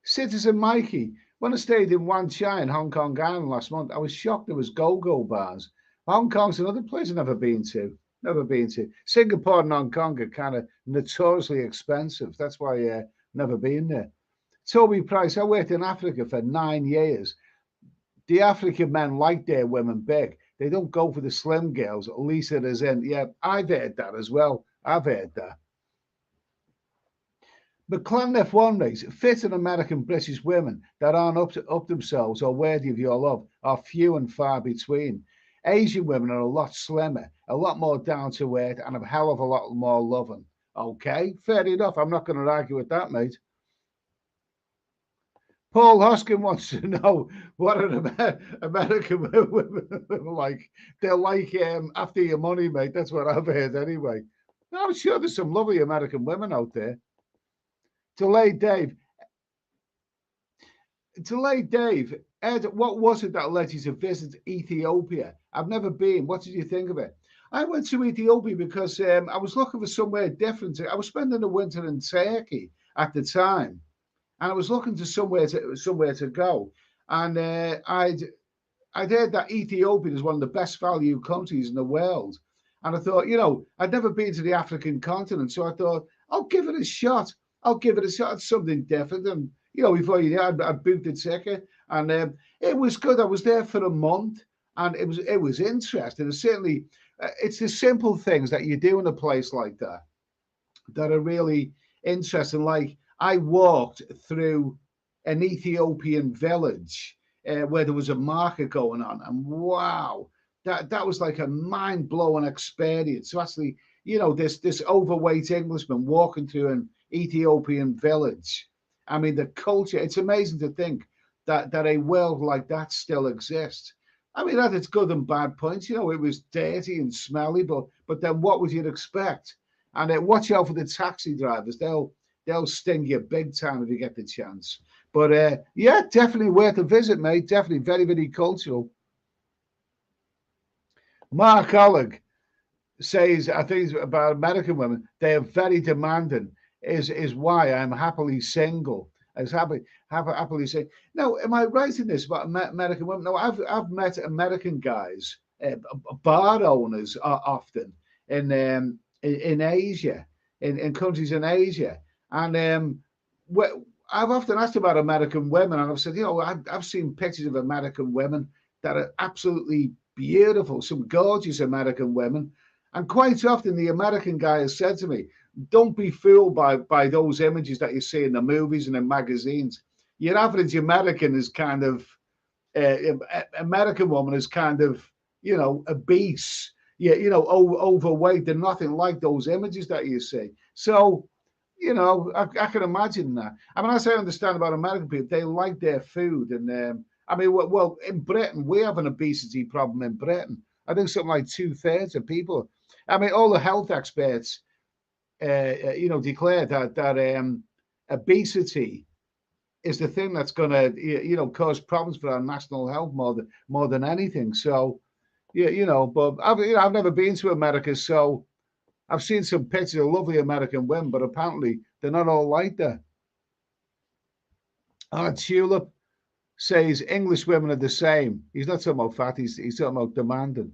Citizen Mikey, when I stayed in Wan Chai in Hong Kong Island last month, I was shocked there was go-go bars. Hong Kong's another place I've never been to. Never been to. Singapore and Hong Kong are kind of notoriously expensive. That's why never been there. Toby Price, I worked in Africa for 9 years. The African men like their women big. They don't go for the slim girls. Lisa is in. Yeah, I've heard that as well. I've heard that. But Clan F1 race, fit and American British women that aren't up themselves or worthy of your love are few and far between. Asian women are a lot slimmer, a lot more down to earth, and a hell of a lot more loving. Okay, fair enough. I'm not going to argue with that, mate. Paul Hoskin wants to know what an American women like. They're like after your money, mate. That's what I've heard anyway. I'm sure there's some lovely American women out there. Delayed Dave. Ed, what was it that led you to visit Ethiopia? I've never been. What did you think of it? I went to Ethiopia because I was looking for somewhere different. I was spending the winter in Turkey at the time, and I was looking to somewhere to go. And I'd heard that Ethiopia is one of the best value countries in the world. And I thought, I'd never been to the African continent, so I thought I'll give it a shot. It's something different. And, before you know, I booked a ticket and it was good. I was there for a month and it was interesting. It's certainly, it's the simple things that you do in a place like that that are really interesting. Like I walked through an Ethiopian village where there was a market going on. And wow, that was like a mind-blowing experience. So actually, this overweight Englishman walking through an Ethiopian village. I mean, the culture, it's amazing to think that a world like that still exists. I mean, that it's good and bad points. It was dirty and smelly, but then what would you expect? And watch out for the taxi drivers. They'll sting you big time if you get the chance. But yeah, definitely worth a visit, mate. Definitely very, very cultural. Mark Oleg says, I think it's about American women, they are very demanding, is why I'm happily single. As happily single. Now, am I right in this about American women? No, I've met American guys, bar owners often in Asia, in countries in Asia, and I've often asked about American women, and I've said, I've seen pictures of American women that are absolutely beautiful, some gorgeous American women. And quite often the American guy has said to me, don't be fooled by those images that you see in the movies and in magazines. Your average American is kind of, American woman is kind of, obese, overweight. They're nothing like those images that you see. So, I can imagine that. I mean, as I understand about American people, they like their food. And I mean, well, in Britain, we have an obesity problem in Britain. I think something like 2/3 of people. I mean, all the health experts, declare that obesity is the thing that's going to, cause problems for our national health more than anything. So, yeah, but I've never been to America, so I've seen some pictures of lovely American women, but apparently they're not all like that. Tulip says English women are the same. He's not talking about fat, he's talking about demanding.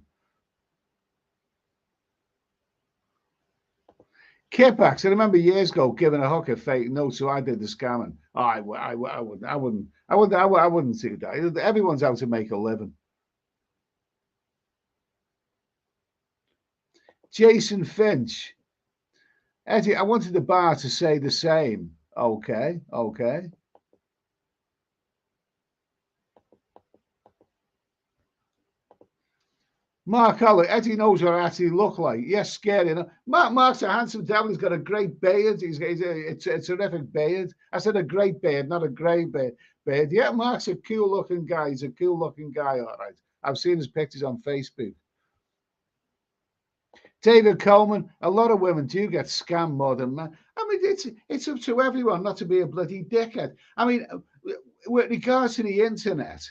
Kickbacks. I remember years ago giving a hooker fake notes, so I did the scamming. Oh, I wouldn't do that. Everyone's out to make a living. Jason Finch. Eddie, I wanted the bar to say the same. Okay. Mark Holly, Eddie knows what I actually look like. Yes, scary. Mark's a handsome devil. He's got a great beard. It's a terrific beard. I said a great beard, not a grey beard. Yeah, Mark's a cool looking guy. He's a cool looking guy, all right. I've seen his pictures on Facebook. David Coleman, a lot of women do get scammed more than men. I mean, it's up to everyone not to be a bloody dickhead. I mean, with regards to the internet,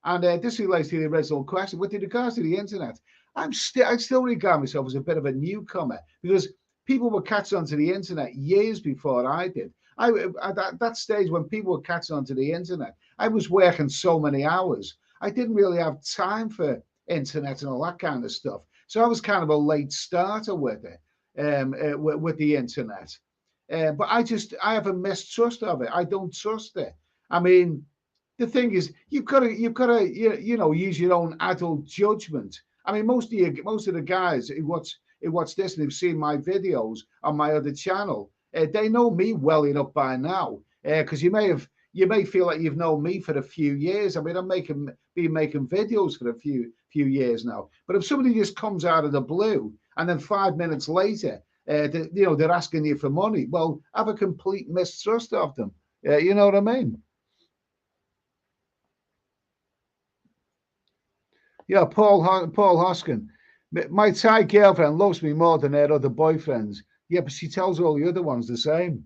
and this relates to the original question, with regards to the internet, I still regard myself as a bit of a newcomer because people were catching onto the internet years before I did. At that stage when people were catching onto the internet, I was working so many hours. I didn't really have time for internet and all that kind of stuff. So I was kind of a late starter with it, with the internet. But I have a mistrust of it. I don't trust it. I mean, the thing is, you've got to use your own adult judgment. I mean, most of the guys who watch this and who've seen my videos on my other channel, they know me well enough by now. Because you may feel like you've known me for a few years. I mean, been making videos for a few years now. But if somebody just comes out of the blue and then 5 minutes later, they're asking you for money, well, I have a complete mistrust of them. You know what I mean? Yeah, Paul Hoskin. My Thai girlfriend loves me more than her other boyfriends. Yeah, but she tells all the other ones the same.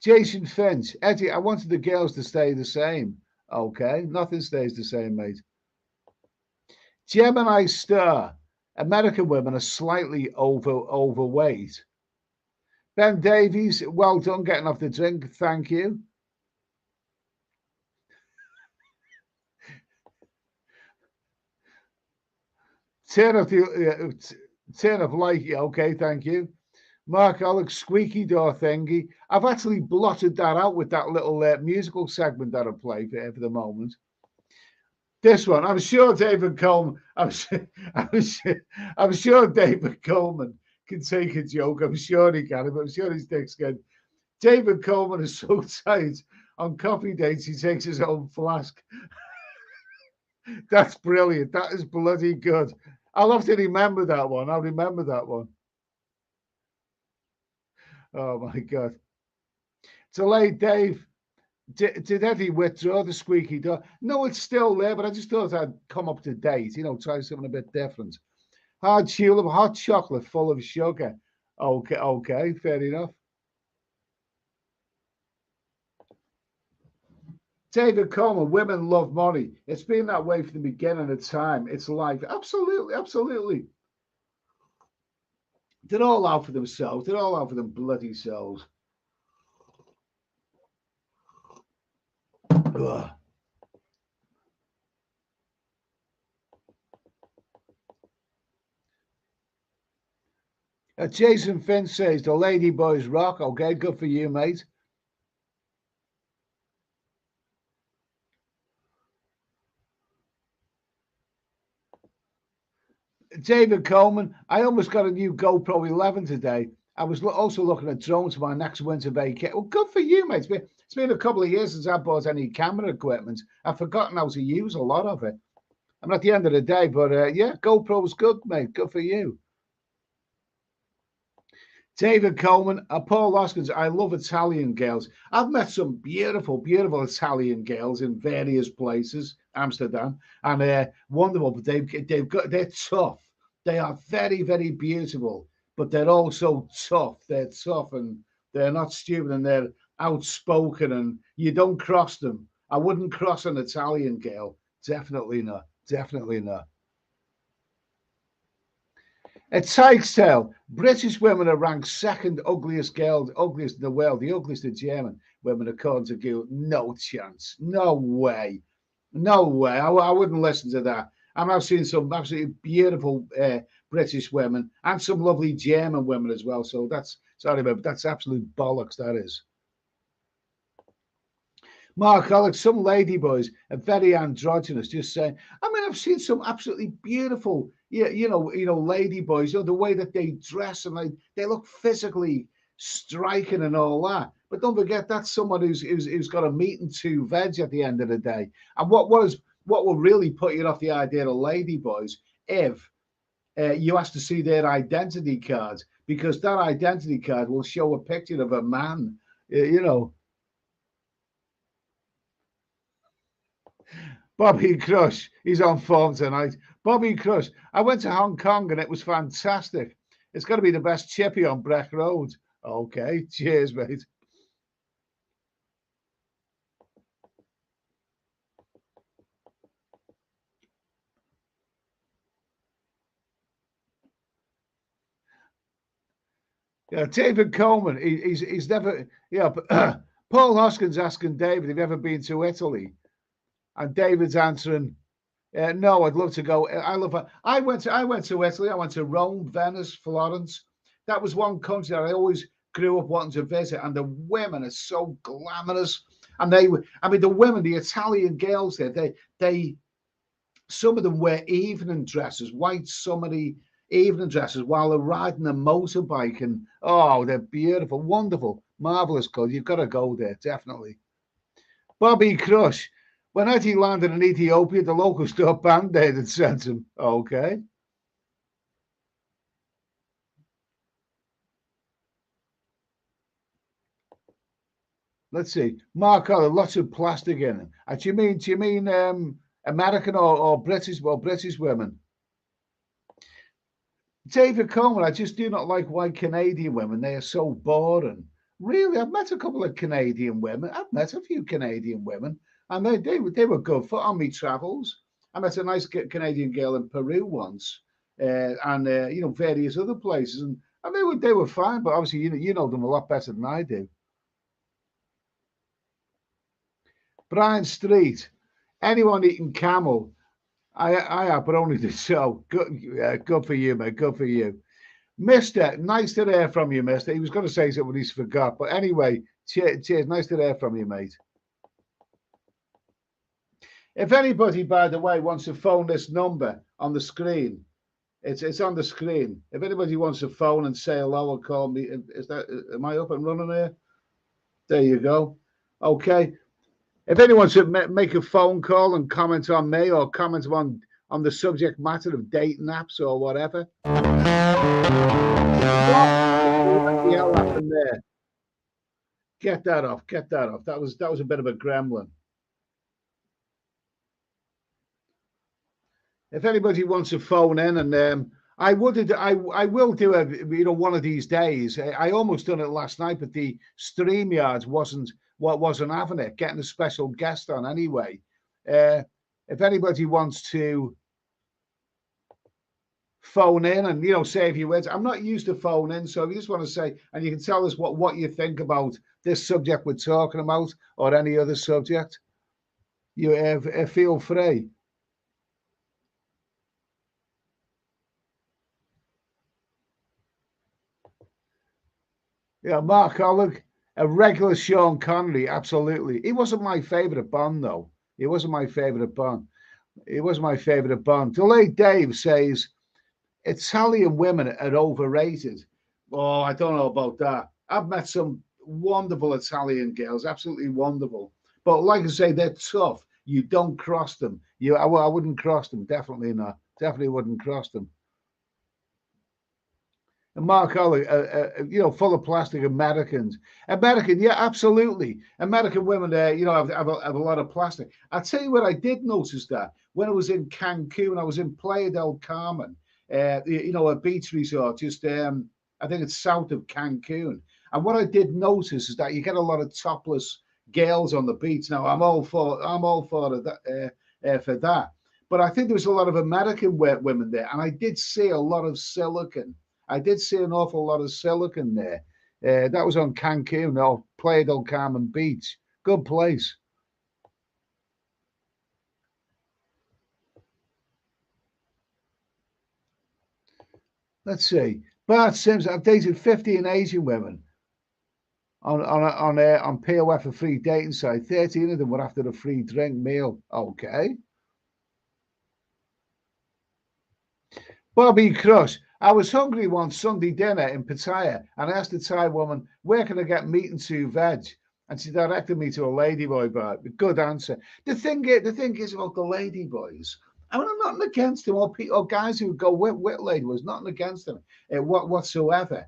Jason Finch, Eddie, I wanted the girls to stay the same. Okay, nothing stays the same, mate. Gemini Star, American women are slightly overweight. Ben Davies, well done getting off the drink. Thank you. Turn off like, okay, thank you. Mark Alex, squeaky door thingy. I've actually blotted that out with that little musical segment that I play for the moment. This one, I'm sure David Coleman. I'm sure David Coleman can take a joke. I'm sure he can. I'm sure his dick's good. David Coleman is so tight on coffee dates he takes his own flask. That's brilliant. That is bloody good. I'll have to remember that one. I'll remember that one. Oh my God. Delayed Dave. Did Eddie withdraw the squeaky door? No, it's still there, but I just thought I'd come up to date, try something a bit different. Hard tulip, hot chocolate full of sugar. Okay, fair enough. David Coleman, women love money. It's been that way from the beginning of time. It's life. Absolutely, absolutely. They're all out for themselves. They're all out for them bloody selves. Ugh. Jason Finn says the lady boys rock. Okay, good for you, mate. David Coleman, I almost got a new GoPro 11 today. I was also looking at drones for my next winter vacation. Well, good for you, mate. It's been a couple of years since I bought any camera equipment. I've forgotten how to use a lot of it. I'm at the end of the day, but yeah, GoPro's good, mate. Good for you. David Coleman, Paul Hoskins, I love Italian girls. I've met some beautiful, beautiful Italian girls in various places, Amsterdam, and wonderful. But they're tough. They are very, very beautiful, but they're also tough. They're tough and they're not stupid and they're outspoken and you don't cross them. I wouldn't cross an Italian girl. Definitely not. Definitely not. At Sykes Tale, British women are ranked second ugliest in the world, the ugliest of German women, according to Google. No chance. No way. No way. I wouldn't listen to that. I've seen some absolutely beautiful British women and some lovely German women as well. So that's absolute bollocks, that is. Mark Alex, some ladyboys are very androgynous. Just saying. I mean, I've seen some absolutely beautiful, ladyboys. The way that they dress and they look physically striking and all that. But don't forget, that's someone who's got a meat and two veg at the end of the day. And what will really put you off the idea of ladyboys if you ask to see their identity cards, because that identity card will show a picture of a man. Bobby Crush, he's on form tonight. Bobby Crush, I went to Hong Kong and it was fantastic. It's got to be the best chippy on Breck Road. Okay, cheers, mate. Yeah, David Coleman, he's never, yeah, but Paul Hoskins asking David, have you ever been to Italy? And David's answering, no, I'd love to go. I went to Italy. I went to Rome, Venice, Florence. That was one country that I always grew up wanting to visit. And the women are so glamorous. And they were, I mean, the women, the Italian girls there, some of them wear evening dresses, white summery evening dresses while they're riding a motorbike. And oh, they're beautiful, wonderful, marvelous girl. You've got to go there, definitely. Bobby Crush. When Eddie landed in Ethiopia, the local store band-aid and sent him. Okay. Let's see. Mark Holland, lots of plastic in it. Do you mean American or British? Well, British women. David Coleman, I just do not like white Canadian women. They are so boring. Really, I've met a couple of Canadian women. I've met a few Canadian women, and they were good for on me travels. I met a nice Canadian girl in Peru once, and you know, various other places, and they were fine. But obviously, you know them a lot better than I do. Brian Street, anyone eating camel? I have, but only the show. Good for you, mate. Good for you. Mister, nice to hear from you, Mister. He was going to say something he's forgot. But anyway, cheers. Nice to hear from you, mate. If anybody, by the way, wants to phone this number on the screen, it's on the screen. If anybody wants to phone and say hello or call me, am I up and running here? There you go. Okay. If anyone should make a phone call and comment on me or comment on the subject matter of dating apps or whatever. What the hell happened there? Get that off. Get that off. That was a bit of a gremlin. If anybody wants to phone in, and I will do a one of these days. I almost done it last night, but the StreamYard wasn't having it. Getting a special guest on anyway. If anybody wants to phone in and say a few words, I'm not used to phone in, so if you just want to say, and you can tell us what you think about this subject we're talking about or any other subject, you feel free. Yeah, Mark Ollig, a regular Sean Connery, absolutely. He wasn't my favourite Bond, though. He wasn't my favourite Bond. He was my favourite Bond. Delayed Dave says Italian women are overrated. Oh, I don't know about that. I've met some wonderful Italian girls, absolutely wonderful. But like I say, they're tough. You don't cross them. I wouldn't cross them. Definitely not. Definitely wouldn't cross them. And Mark Holly, full of plastic Americans. American, yeah, absolutely. American women, have a lot of plastic. I'll tell you what, I did notice that when I was in Cancun, I was in Playa del Carmen, a beach resort, just, I think it's south of Cancun. And what I did notice is that you get a lot of topless girls on the beach. Now, I'm all for that, for that. But I think there was a lot of American women there, and I did see a lot of silicon. I did see an awful lot of silicon there. That was on Cancun, or Playa del Carmen Beach. Good place. Let's see. Bart Sims, I've dated 15 Asian women on POF, a free dating site. 13 of them were after a free drink meal. Okay. Bobby Crush. I was hungry one Sunday dinner in Pattaya and I asked the Thai woman, where can I get meat and two veg? And she directed me to a ladyboy bar. Good answer. The thing is about the ladyboys. I mean, I'm not against them or guys who go with ladyboys, nothing against them whatsoever.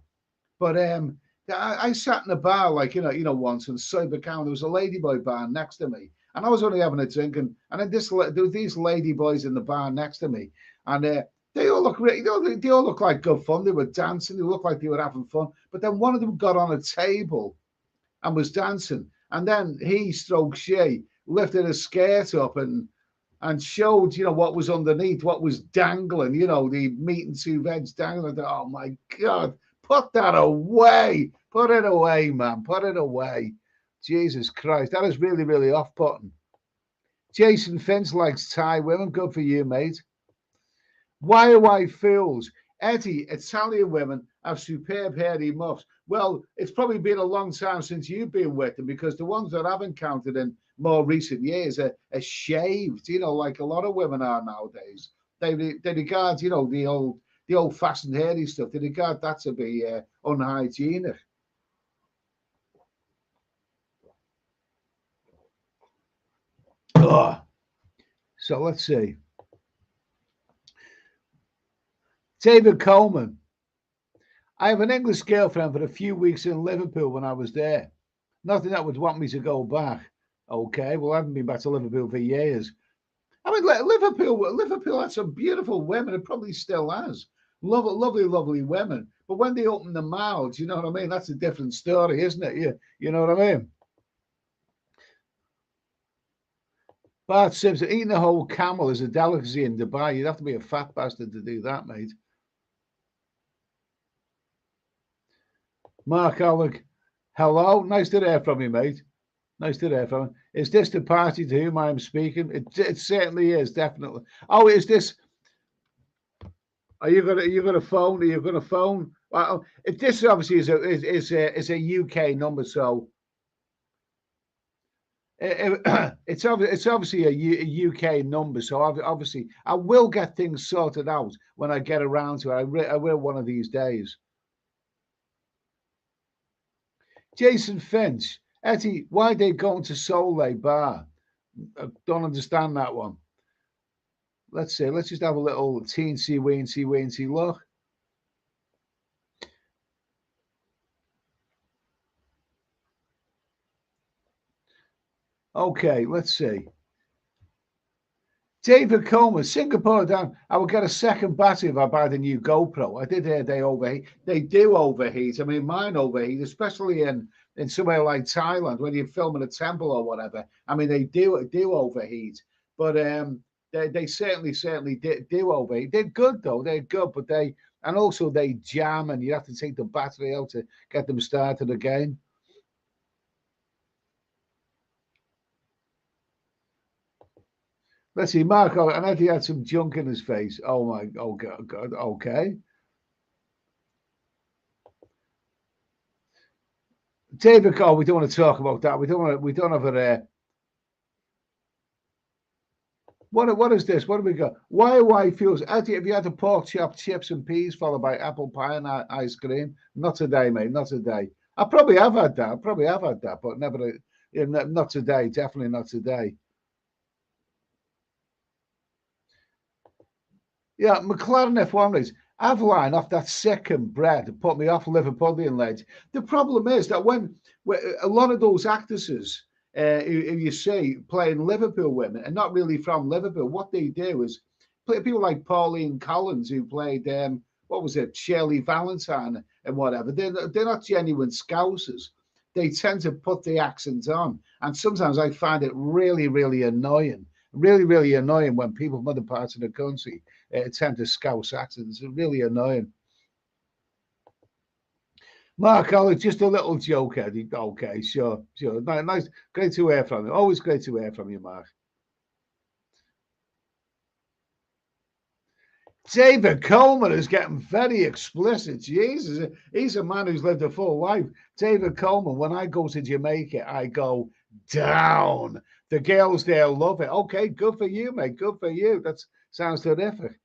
But I sat in a bar like once in Cybertown. There was a ladyboy bar next to me, and I was only having a drink, and then there was these lady boys in the bar next to me, and they all look really, they all look like good fun. They were dancing. They looked like they were having fun. But then one of them got on a table and was dancing, and then she lifted her skirt up and showed, what was underneath, what was dangling, the meat and two veg dangling. Oh my God, put that away. Put it away, man. Put it away. Jesus Christ, that is really, really off-putting. Jason Finch likes Thai women. Good for you, mate. Why are white fools? Eddie, Italian women have superb hairy muffs. Well, it's probably been a long time since you've been with them, because the ones that I've encountered in more recent years are shaved, like a lot of women are nowadays. They regard, the old-fashioned hairy stuff, they regard that to be unhygienic. Oh. So let's see. David Coleman. I have an English girlfriend for a few weeks in Liverpool when I was there. Nothing that would want me to go back. Okay, well, I haven't been back to Liverpool for years. I mean, Liverpool had some beautiful women. It probably still has. Lovely, lovely women. But when they open their mouths, you know what I mean? That's a different story, isn't it? You know what I mean? Bart Simpson, eating a whole camel is a delicacy in Dubai. You'd have to be a fat bastard to do that, mate. Mark Alec, hello. Nice to hear from you, mate. Nice to hear from you. Is this the party to whom I am speaking? It certainly is, definitely. Oh, is this? Are you gonna phone? Are you gonna phone? Well, this obviously is a UK number, so it's obviously a UK number. So obviously, I will get things sorted out when I get around to it. I will one of these days. Jason Finch, Eddie, why they going to Soleil Bar? I don't understand that one. Let's see. Let's just have a little teensy weensy look. Okay, let's see. David Coleman, Singapore down. I will get a second battery if I buy the new GoPro. I did hear they overheat. They do overheat. I mean, mine overheat, especially in somewhere like Thailand when you're filming a temple or whatever. I mean, they do overheat. But they certainly do overheat. They're good though. They're good, but also they jam, and you have to take the battery out to get them started again. Let's see, Marco, and Eddie had some junk in his face. Oh my, oh God, okay. David, oh, we don't want to talk about that. We don't have a. What is this? What do we got? Why feels? Eddie, have you had a pork chop, chips and peas followed by apple pie and ice cream? Not today, mate. Not today. I probably have had that. But never. Not today. Definitely not today. Yeah, McLaren F1 race. Aveline off that second bread put me off Liverpoolian legs. The problem is that when a lot of those actresses, who you see playing Liverpool women and not really from Liverpool, what they do is play people like Pauline Collins, who played what was it, Shirley Valentine and whatever. They're not genuine Scousers. They tend to put the accent on, and sometimes I find it really, really annoying. Really, really annoying when people from other parts of the country tend to scouse accents. It's really annoying. Mark, just a little joke, Eddie. Okay, sure. Nice, great to hear from you. Always great to hear from you, Mark. David Coleman is getting very explicit. Jesus, he's a man who's lived a full life. David Coleman, when I go to Jamaica, I go down. The girls there love it. Okay, good for you, mate. Good for you. That sounds terrific.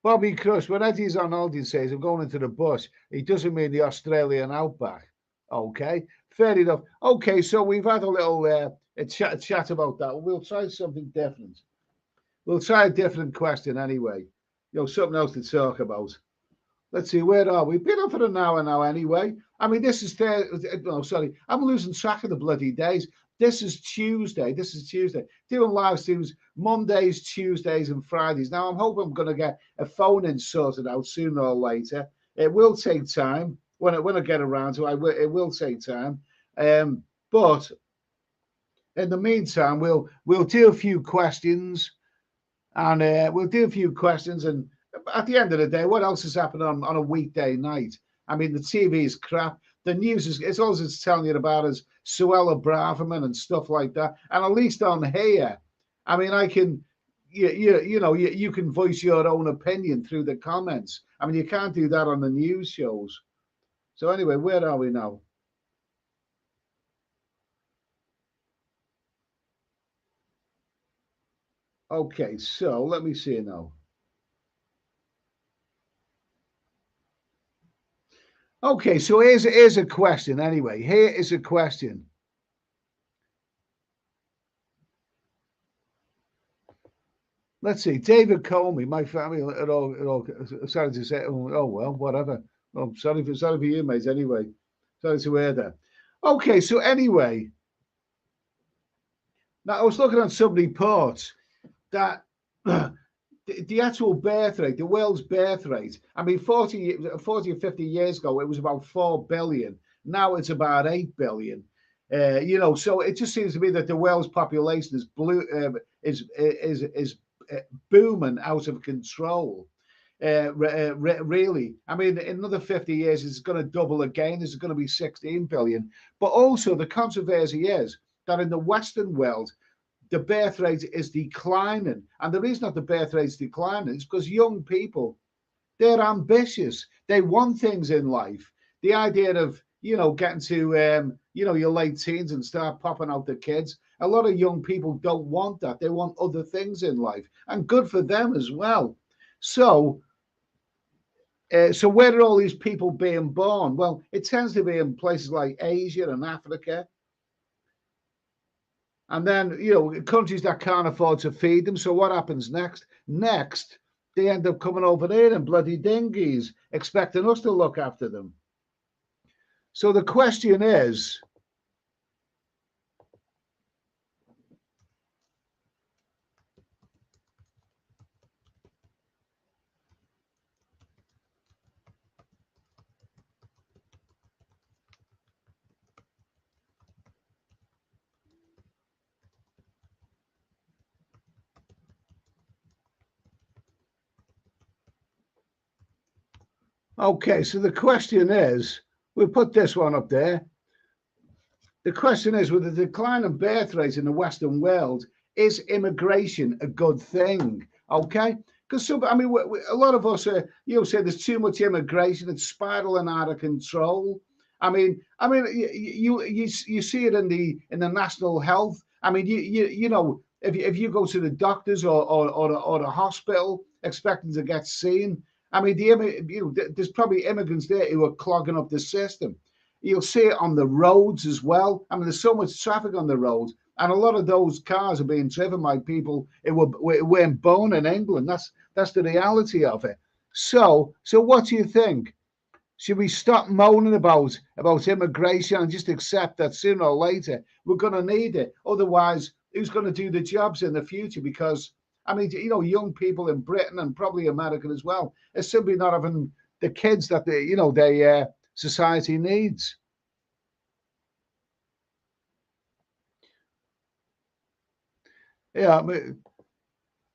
Bobby Crush, when Eddie's on holiday says, I'm going into the bush, he doesn't mean the Australian outback. Okay, fair enough. Okay, so we've had a little a chat about that. We'll try something different. We'll try a different question anyway. Something else to talk about. Let's see, where are we? Been on for an hour now anyway. I mean, this is no, sorry, I'm losing track of the bloody days. This is Tuesday. This is Tuesday. Doing live streams Mondays, Tuesdays, and Fridays. Now, I'm hoping I'm going to get a phone in sorted out sooner or later. It will take time. When I get around to it, it will take time. But in the meantime, we'll do a few questions, and we'll do a few questions. And at the end of the day, what else is happening on a weekday night? I mean, the TV is crap. The news is, it's all it's telling you about is Suella Braverman and stuff like that. And at least on here, I mean, I can, you can voice your own opinion through the comments. I mean, you can't do that on the news shows. So anyway, where are we now? Okay, so let me see now. Okay, so here's a question anyway. Here is a question. Let's see, David Comey, my family, it all started to say, oh well, whatever. Oh, sorry for you, mate. Anyway, sorry to hear that. Okay, so anyway, now I was looking at some reports that the actual birth rate, the world's birth rate, I mean, 40 or 50 years ago, it was about 4 billion. Now it's about 8 billion. So it just seems to me that the world's population is booming out of control. Really, I mean, in another 50 years, it's going to double again. It's going to be 16 billion. But also, the controversy is that in the Western world, the birth rate is declining. And the reason that the birth rate is declining is because young people, they're ambitious. They want things in life. The idea of, getting to, your late teens and start popping out the kids. A lot of young people don't want that. They want other things in life, and good for them as well. So where are all these people being born? Well, it tends to be in places like Asia and Africa. And then, countries that can't afford to feed them. So what happens next? Next, they end up coming over there in bloody dinghies, expecting us to look after them. So the question is, okay, so the question is, we'll put this one up there. The question is, with the decline of birth rate in the Western world, is immigration a good thing? Okay, because a lot of us, say there's too much immigration, it's spiraling out of control. I mean, you see it in the national health. I mean, if you go to the doctors or the hospital expecting to get seen, I mean, there's probably immigrants there who are clogging up the system. You'll see it on the roads as well. I mean, there's so much traffic on the roads, and a lot of those cars are being driven by people who weren't born in England. That's the reality of it. So what do you think? Should we stop moaning about immigration and just accept that sooner or later we're going to need it? Otherwise, who's going to do the jobs in the future? Because I mean, young people in Britain and probably America as well are simply not having the kids that they society needs. Yeah,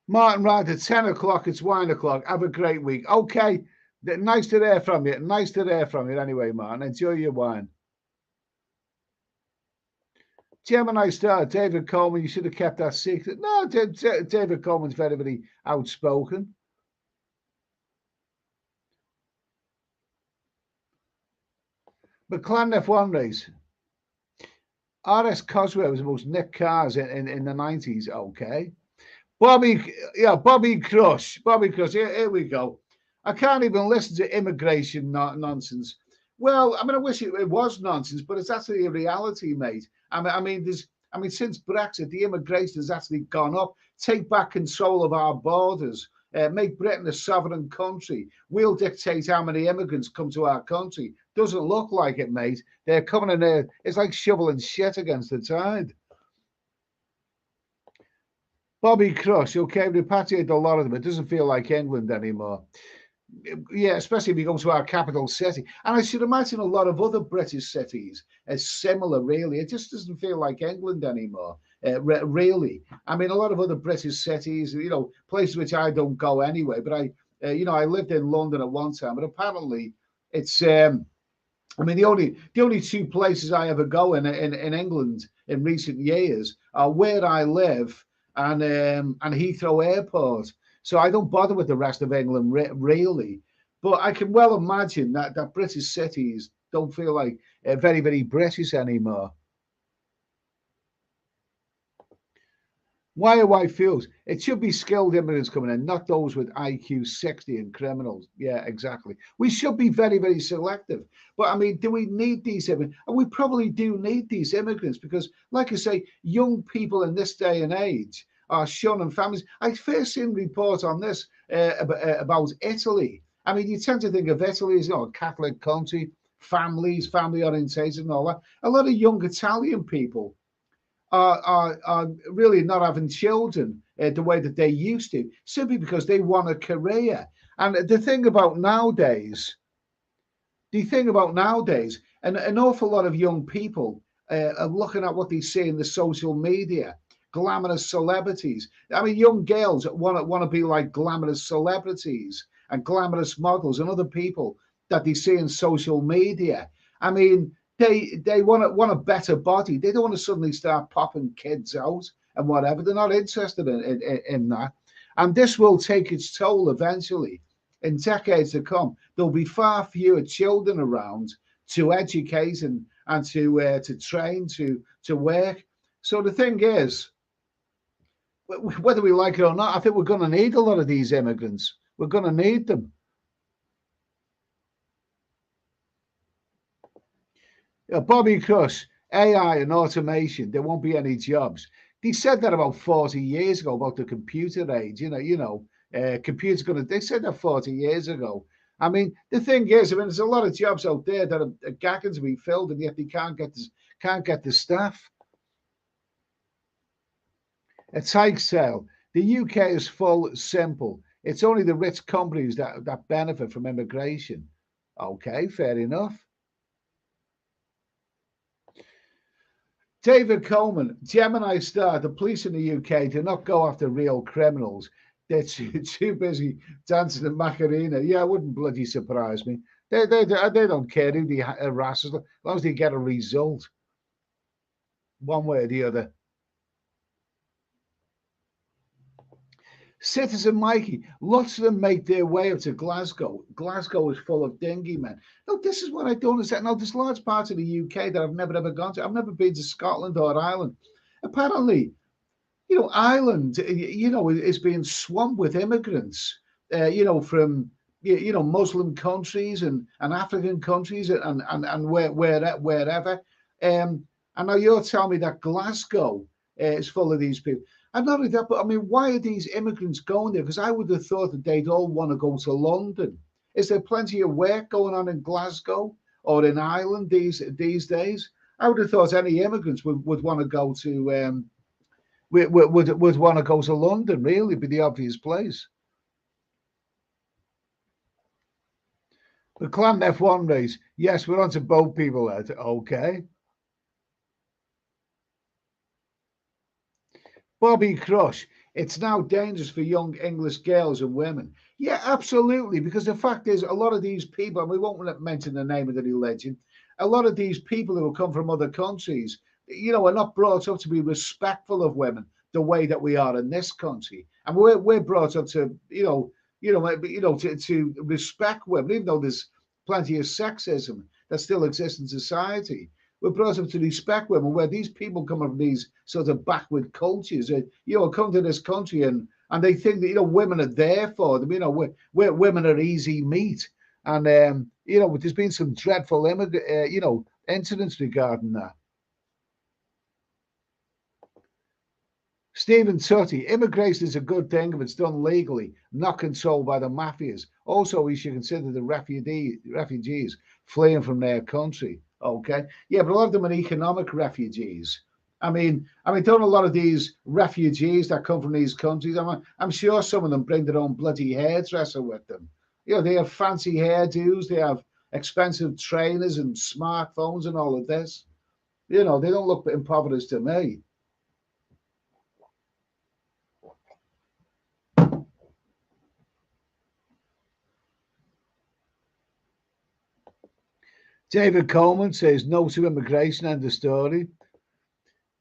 Martin, right at 10 o'clock, it's wine o'clock. Have a great week. Okay, nice to hear from you. Nice to hear from you anyway, Martin. Enjoy your wine. Gemini Star, David Coleman, you should have kept that secret. No, David Coleman's very, very outspoken. McLaren F1 race. RS Cosworth was the most nicked cars in the 90s. Okay. Bobby Crush. Here we go. I can't even listen to immigration nonsense. Well, I mean, I wish it was nonsense, but it's actually a reality, mate. I mean, since Brexit, the immigration has actually gone up. Take back control of our borders. Make Britain a sovereign country. We'll dictate how many immigrants come to our country. Doesn't look like it, mate. They're coming in there. It's like shoveling shit against the tide. Bobby Crush, okay, repatriate a lot of them. It doesn't feel like England anymore. Yeah, especially if you go to our capital city. And I should imagine a lot of other British cities are similar, really. It just doesn't feel like England anymore, really. I mean, a lot of other British cities, places which I don't go anyway, but I lived in London at one time, but apparently it's, I mean, the only two places I ever go in England in recent years are where I live and Heathrow Airport. So I don't bother with the rest of England really. But I can well imagine that British cities don't feel like very, very British anymore. Why are white fuels? It should be skilled immigrants coming in, not those with IQ 60 and criminals. Yeah, exactly. We should be very, very selective. But I mean, do we need these immigrants? And we probably do need these immigrants because, like I say, young people in this day and age are shunning families. I first seen a report on this about Italy. I mean, you tend to think of Italy as a Catholic country, families, family orientation, and all that. A lot of young Italian people are really not having children the way that they used to, simply because they want a career. And the thing about nowadays, an awful lot of young people are looking at what they see in the social media, glamorous celebrities. I mean, young girls want to be like glamorous celebrities and glamorous models and other people that they see in social media. I mean, they want a better body. They don't want to suddenly start popping kids out and whatever. They're not interested in that. And this will take its toll eventually. In decades to come, there'll be far fewer children around to educate and to train to work. So the thing is, whether we like it or not, I think we're going to need a lot of these immigrants. We're going to need them. Bobby Crush, AI and automation, there won't be any jobs. They said that about 40 years ago about the computer age. Computers going to. They said that 40 years ago. I mean, the thing is, I mean, there's a lot of jobs out there that are gagging to be filled, and yet they can't get the staff. A take sale. The UK is full simple. It's only the rich companies that benefit from immigration. Okay, fair enough. David Coleman, Gemini Star, the police in the UK do not go after real criminals. They're too busy dancing the Macarena. Yeah, it wouldn't bloody surprise me. They don't care who they harass as long as they get a result, one way or the other. Citizen Mikey, lots of them make their way up to Glasgow. Glasgow is full of dinghy men. No, this is what I don't understand. Now, there's large parts of the UK that I've never ever gone to. I've never been to Scotland or Ireland. Apparently, Ireland, is being swamped with immigrants, from Muslim countries and African countries and wherever. And now you're telling me that Glasgow is full of these people. And not only that, but I mean, why are these immigrants going there? Because I would have thought that they'd all want to go to London. Is there plenty of work going on in Glasgow or in Ireland these days? I would have thought any immigrants would want to go to would want to go to London. Really, be the obvious place. The Clan F1 race. Yes, we're on to boat people. Ed. Okay. Bobby Crush, it's now dangerous for young English girls and women. Yeah, absolutely. Because the fact is, a lot of these people, and we won't mention the name of the religion, a lot of these people who come from other countries, are not brought up to be respectful of women the way that we are in this country. And we're brought up to, to respect women, even though there's plenty of sexism that still exists in society. We're brought up to respect women, where these people come from these sort of backward cultures, come to this country and they think that women are there for them. Where women are easy meat, and there's been some dreadful incidents regarding that. Stephen Tutty, immigration is a good thing if it's done legally, not controlled by the mafias. Also, we should consider the refugees fleeing from their country. Okay, yeah, but a lot of them are economic refugees. I mean, don't a lot of these refugees that come from these countries, I'm sure some of them bring their own bloody hairdresser with them. You know, they have fancy hairdos, they have expensive trainers and smartphones and all of this. You know, they don't look impoverished to me. David Coleman says no to immigration, end of story.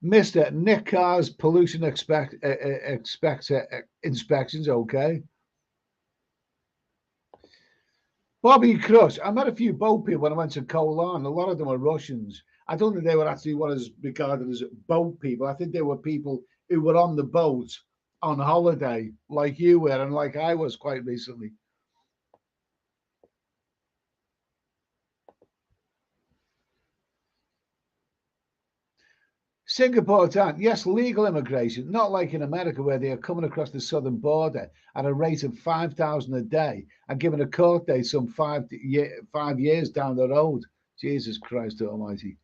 Mr. Nick Carr's pollution inspections, okay. Bobby Crush. I met a few boat people when I went to Kolan. A lot of them are Russians. I don't think they were actually what is regarded as boat people. I think they were people who were on the boat on holiday, like you were and like I was quite recently. Singapore time, yes, legal immigration, not like in America where they are coming across the southern border at a rate of 5,000 a day and given a court date some 5 years down the road. Jesus Christ Almighty.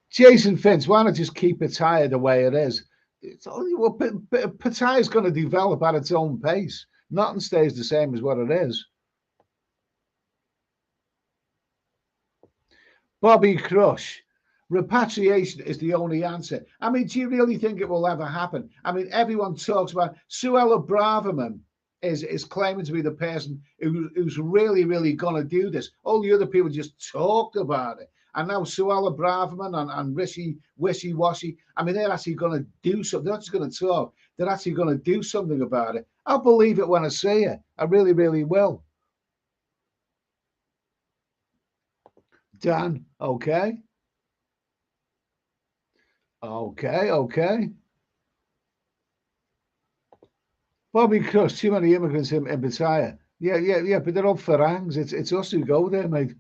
Jason Finch, why not just keep Pattaya the way it is? It's only well, Pattaya is going to develop at its own pace. Nothing stays the same as what it is. Bobby Crush, repatriation is the only answer. I mean, do you really think it will ever happen? I mean, everyone talks about Suella Braverman is claiming to be the person who's really, really going to do this. All the other people just talked about it. And now Suella Braverman and Rishi Wishy-Washy, I mean, they're actually going to do something. They're not just going to talk. They're actually going to do something about it. I'll believe it when I see it. I really, really will. Dan, okay. Okay. Bobby Crush, too many immigrants in Pattaya. Yeah, but they're all Farangs. It's us who go there, mate.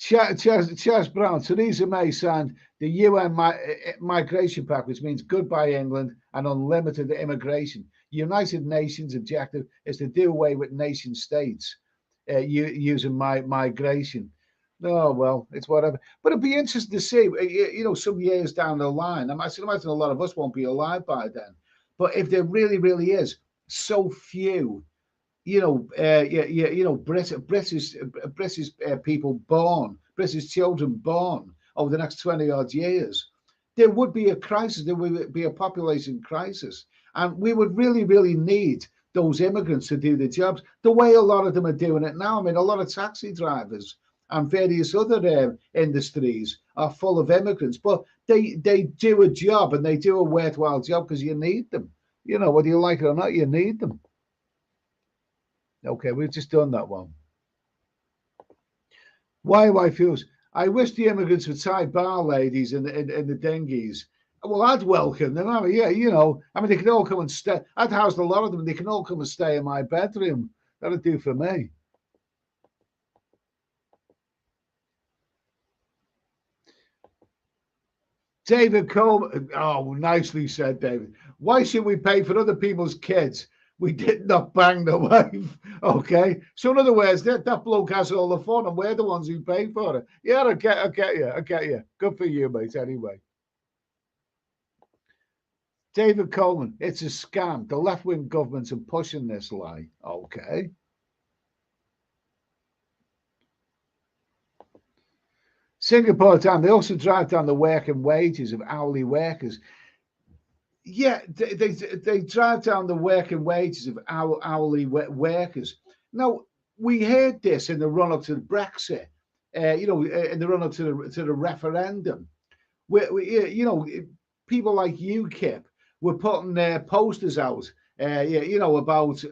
Chaz Brown, Theresa May signed the UN Migration Pact, which means goodbye England and unlimited immigration. United Nations objective is to do away with nation states using migration. Oh, well, it's whatever. But it'd be interesting to see, some years down the line. I imagine a lot of us won't be alive by then. But if there really, really is so few British people born, British children born over the next 20 odd years, there would be a crisis. There would be a population crisis. And we would really, really need those immigrants to do the jobs the way a lot of them are doing it now. I mean, a lot of taxi drivers and various other industries are full of immigrants, but they do a job and they do a worthwhile job because you need them. Whether you like it or not, you need them. Okay, we've just done that one. Why fuels? I wish the immigrants would tie bar ladies in the dinghies. Well, I'd welcome them. I mean, they can all come and stay. I'd house a lot of them. They can all come and stay in my bedroom. That'd do for me. David Coleman. Oh, nicely said, David. Why should we pay for other people's kids? We did not bang the wife. Okay. So in other words, that bloke has all the fun and we're the ones who pay for it. Yeah, I get you. Good for you, mate, anyway. David Coleman, it's a scam. The left-wing governments are pushing this lie. Okay. Singapore time, they also drive down the working wages of hourly workers. Yeah, they drive down the working wages of hourly workers. Now, we heard this in the run-up to Brexit, in the run-up to the referendum. People like UKIP were putting their posters out, about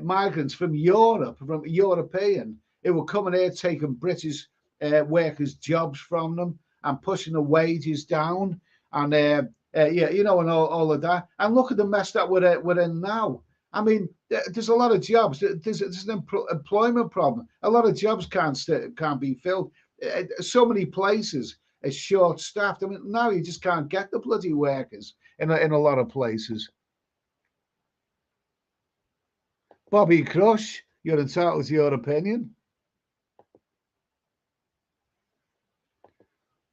migrants from Europe, from European, who were coming here taking British workers' jobs from them and pushing the wages down, and and all of that. And look at the mess that we're in now. I mean, there's a lot of jobs. There's an employment problem. A lot of jobs can't be filled. So many places are short-staffed. I mean, now you just can't get the bloody workers in a lot of places. Bobby Crush, You're entitled to your opinion.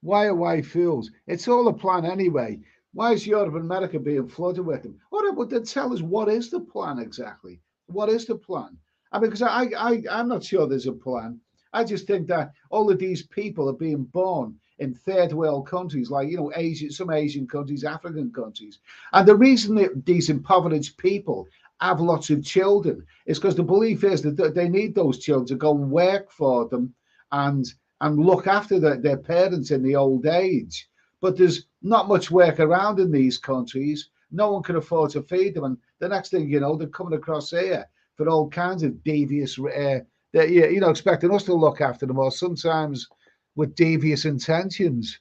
Why are white fools? It's all a plan anyway. Why is Europe and America being flooded with them? All right, but then tell us, what is the plan exactly? What is the plan? I mean, because I'm not sure there's a plan. I just think that all of these people are being born in third world countries, like, you know, Asian, some Asian countries, African countries. And the reason that these impoverished people have lots of children is because the belief is that they need those children to go and work for them and look after their parents in the old age. But there's not much work around in these countries. No one can afford to feed them. And the next thing you know, they're coming across here for all kinds of devious, you know, expecting us to look after them, or sometimes with devious intentions.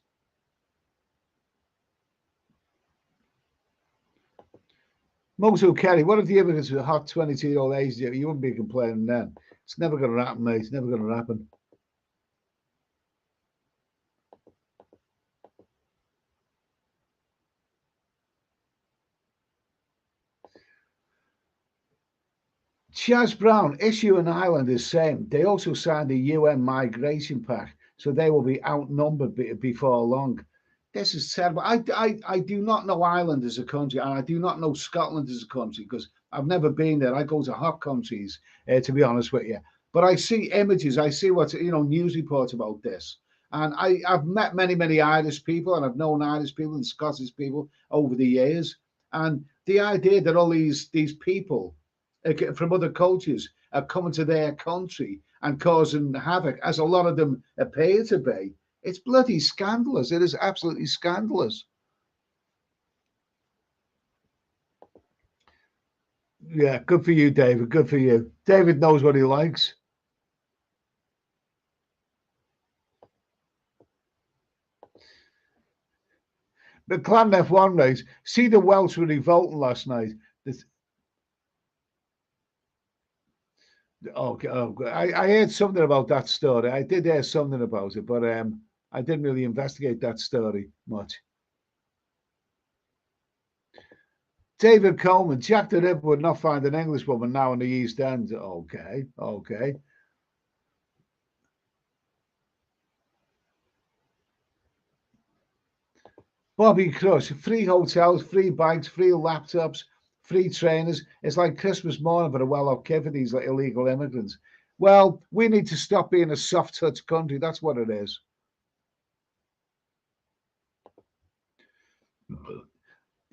Moto Kelly, what if the immigrants were hot 22-year-old age? You wouldn't be complaining then. It's never going to happen, mate. It's never going to happen. Chaz Brown, issue an island is same. They also signed the UN Migration Pact, so they will be outnumbered before long. This is terrible. I do not know Ireland as a country, and I do not know Scotland as a country because I've never been there. I go to hot countries, to be honest with you. But I see images, I see what, you know, news reports about this. And I've met many Irish people, and I've known Irish people and Scottish people over the years. And the idea that all these people from other cultures are coming to their country and causing havoc, as a lot of them appear to be, it's bloody scandalous. It is absolutely scandalous. Yeah, good for you, David. Good for you. David knows what he likes. The Clan F1 race. See, the Welsh were revolting last night. This, I heard something about that story. I did hear something about it, but I didn't really investigate that story much. David Coleman, Jack the Ripper would not find an Englishwoman now in the East End. Okay, okay. Bobby Crush, free hotels, free bikes, free laptops, free trainers. It's like Christmas morning for a well-off kid for these like illegal immigrants. Well, we need to stop being a soft touch country. That's what it is.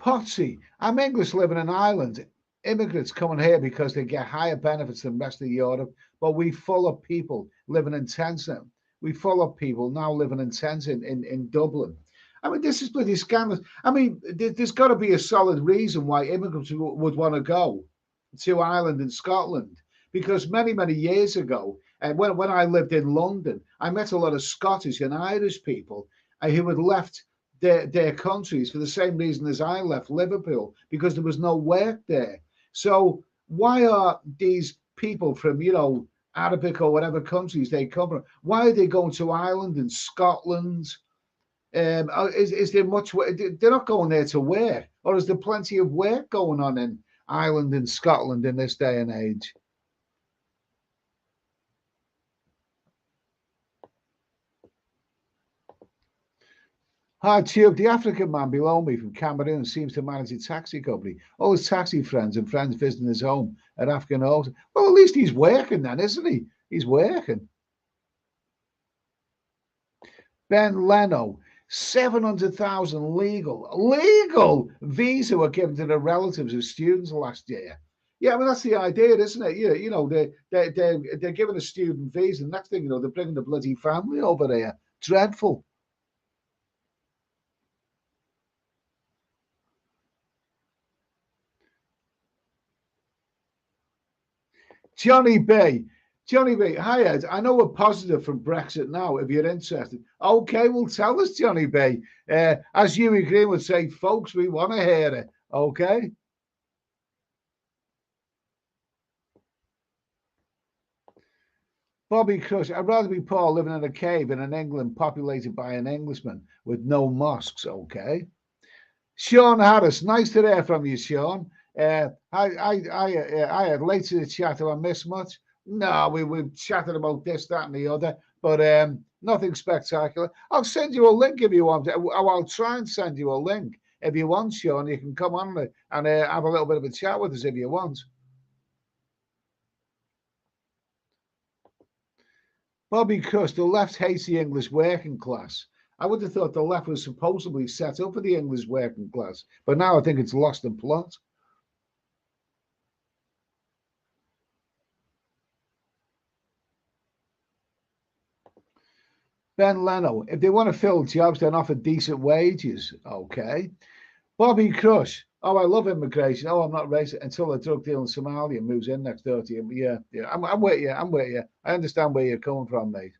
Potsy, I'm English living in Ireland. Immigrants coming here because they get higher benefits than the rest of Europe, but we full of people living in tents now. We full of people now living in tents in Dublin. I mean, this is bloody scandalous. I mean, there's got to be a solid reason why immigrants would want to go to Ireland and Scotland. Because many years ago, when I lived in London, I met a lot of Scottish and Irish people who had left their countries for the same reason as I left Liverpool, because there was no work there. So why are these people from, you know, Arabic or whatever countries they come from, why are they going to Ireland and Scotland? Is there much work? They're not going there to work, or is there plenty of work going on in Ireland and Scotland in this day and age? Hi, Tube, the African man below me from Cameroon seems to manage a taxi company. All his taxi friends and friends visiting his home at African Hotel. Well, at least he's working then, isn't he? He's working. Ben Leno, 700,000 legal visa were given to the relatives of students last year. Yeah, I mean, that's the idea, isn't it? You know, they're giving a student visa. The next thing you know, they're bringing the bloody family over there. Dreadful. Johnny B. Johnny B. Hi, Ed. I know we're positive from Brexit now, if you're interested. Okay, well, tell us, Johnny B. As Hughie Green would say, folks, we want to hear it. Okay. Bobby Crush, I'd rather be Paul living in a cave in an England populated by an Englishman with no mosques. Okay. Sean Harris, nice to hear from you, Sean. I had late to the chat. Have I missed much? No, we've chatted about this, that, and the other, but nothing spectacular. I'll send you a link if you want. I'll try and send you a link if you want, Sean. You can come on and have a little bit of a chat with us if you want. Bobby Cuss, the left hates the English working class. I would have thought the left was supposedly set up for the English working class, but now I think it's lost the plot. Ben Leno, if they want to fill jobs, then offer decent wages. Okay. Bobby Crush. Oh, I love immigration. Oh, I'm not racist until a drug dealer in Somalia moves in next door to you. Yeah, yeah. I'm with you. I'm with you. I understand where you're coming from, mate.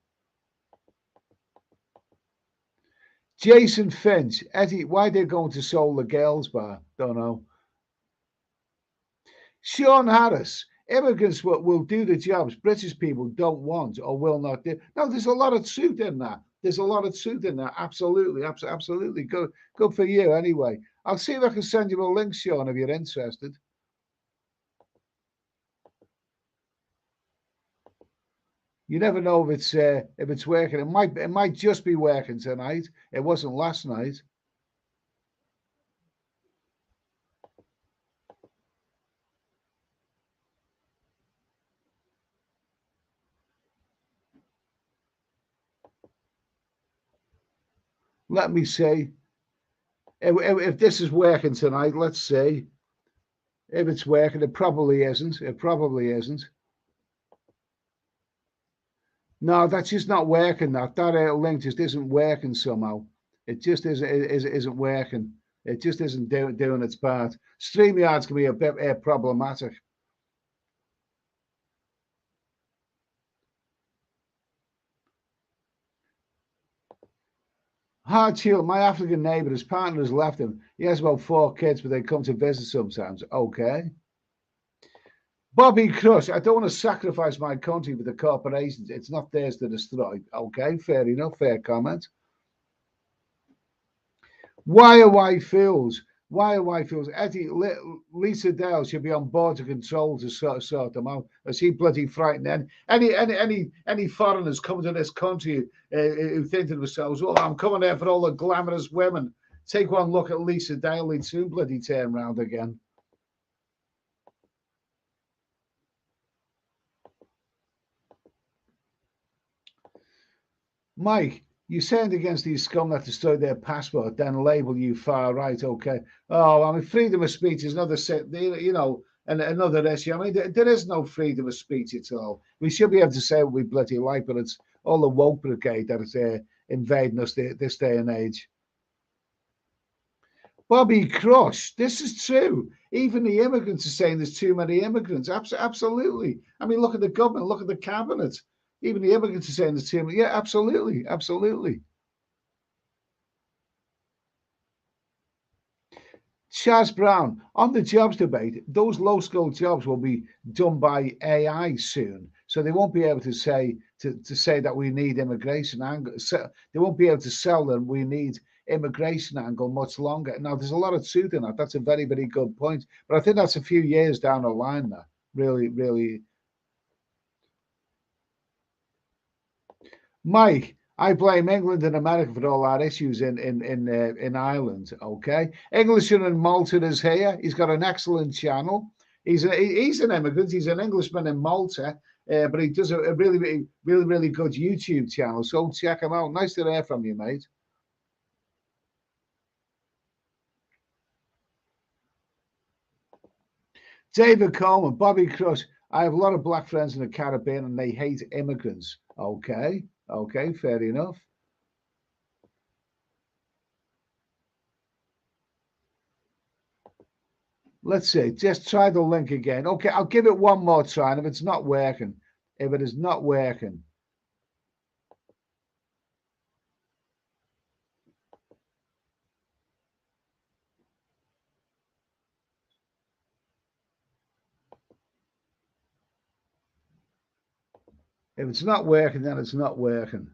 Jason Finch. Eddie, why they going to Soul the Girls Bar? Don't know. Sean Harris. Immigrants will do the jobs British people don't want or will not do. No, there's a lot of truth in that. There's a lot of truth in that. Absolutely. Absolutely. Good for you anyway. I'll see if I can send you a link, Sean, if you're interested. You never know if it's working. It might just be working tonight. It wasn't last night. Let me see if this is working tonight. Let's see if it's working. It probably isn't. It probably isn't. No, that's just not working. That link just isn't working somehow. It just isn't working. It just isn't doing its part. StreamYards can be a bit problematic. Hard Shield, my African neighbour, his partner has left him. He has about 4 kids, but they come to visit sometimes. Okay. Bobby Crush, I don't want to sacrifice my country for the corporations. It's not theirs to destroy. Okay, fair enough, fair comment. Why are white fools? Why are white fools? Eddie, Lisa Dale should be on board to control to sort them out. Is he bloody frightened? Any foreigners coming to this country who think to themselves, "Well, I'm coming there for all the glamorous women." Take one look at Lisa Dale, he'd soon bloody turn round again. Mike, you stand against these scum that destroy their passport, then label you far right. Okay. Oh, I mean, freedom of speech is another set, and another issue. I mean, there is no freedom of speech at all. We should be able to say what we bloody like, but it's all the woke brigade that is invading us this day and age. Bobby Crush, this is true. Even the immigrants are saying there's too many immigrants. Absolutely. I mean, look at the government, look at the cabinet. Even the immigrants are saying there's too many. Yeah, absolutely. Absolutely. Chaz Brown, on the jobs debate, those low skilled jobs will be done by AI soon. So they won't be able to say that we need immigration angle. So they won't be able to sell them we need immigration angle much longer. Now there's a lot of truth in that. That's a very, very good point. But I think that's a few years down the line now. Really, really. Mike, I blame England and America for all our issues in Ireland. Okay, Englishman in Malta is here. He's got an excellent channel. He's an immigrant. He's an Englishman in Malta, but he does a really good YouTube channel. So check him out. Nice to hear from you, mate. David Coleman, Bobby Crush. I have a lot of black friends in the Caribbean, and they hate immigrants. Okay, okay, fair enough. Let's see. Just try the link again. Okay, I'll give it one more try. And if it's not working, if it is not working, if it's not working, then it's not working.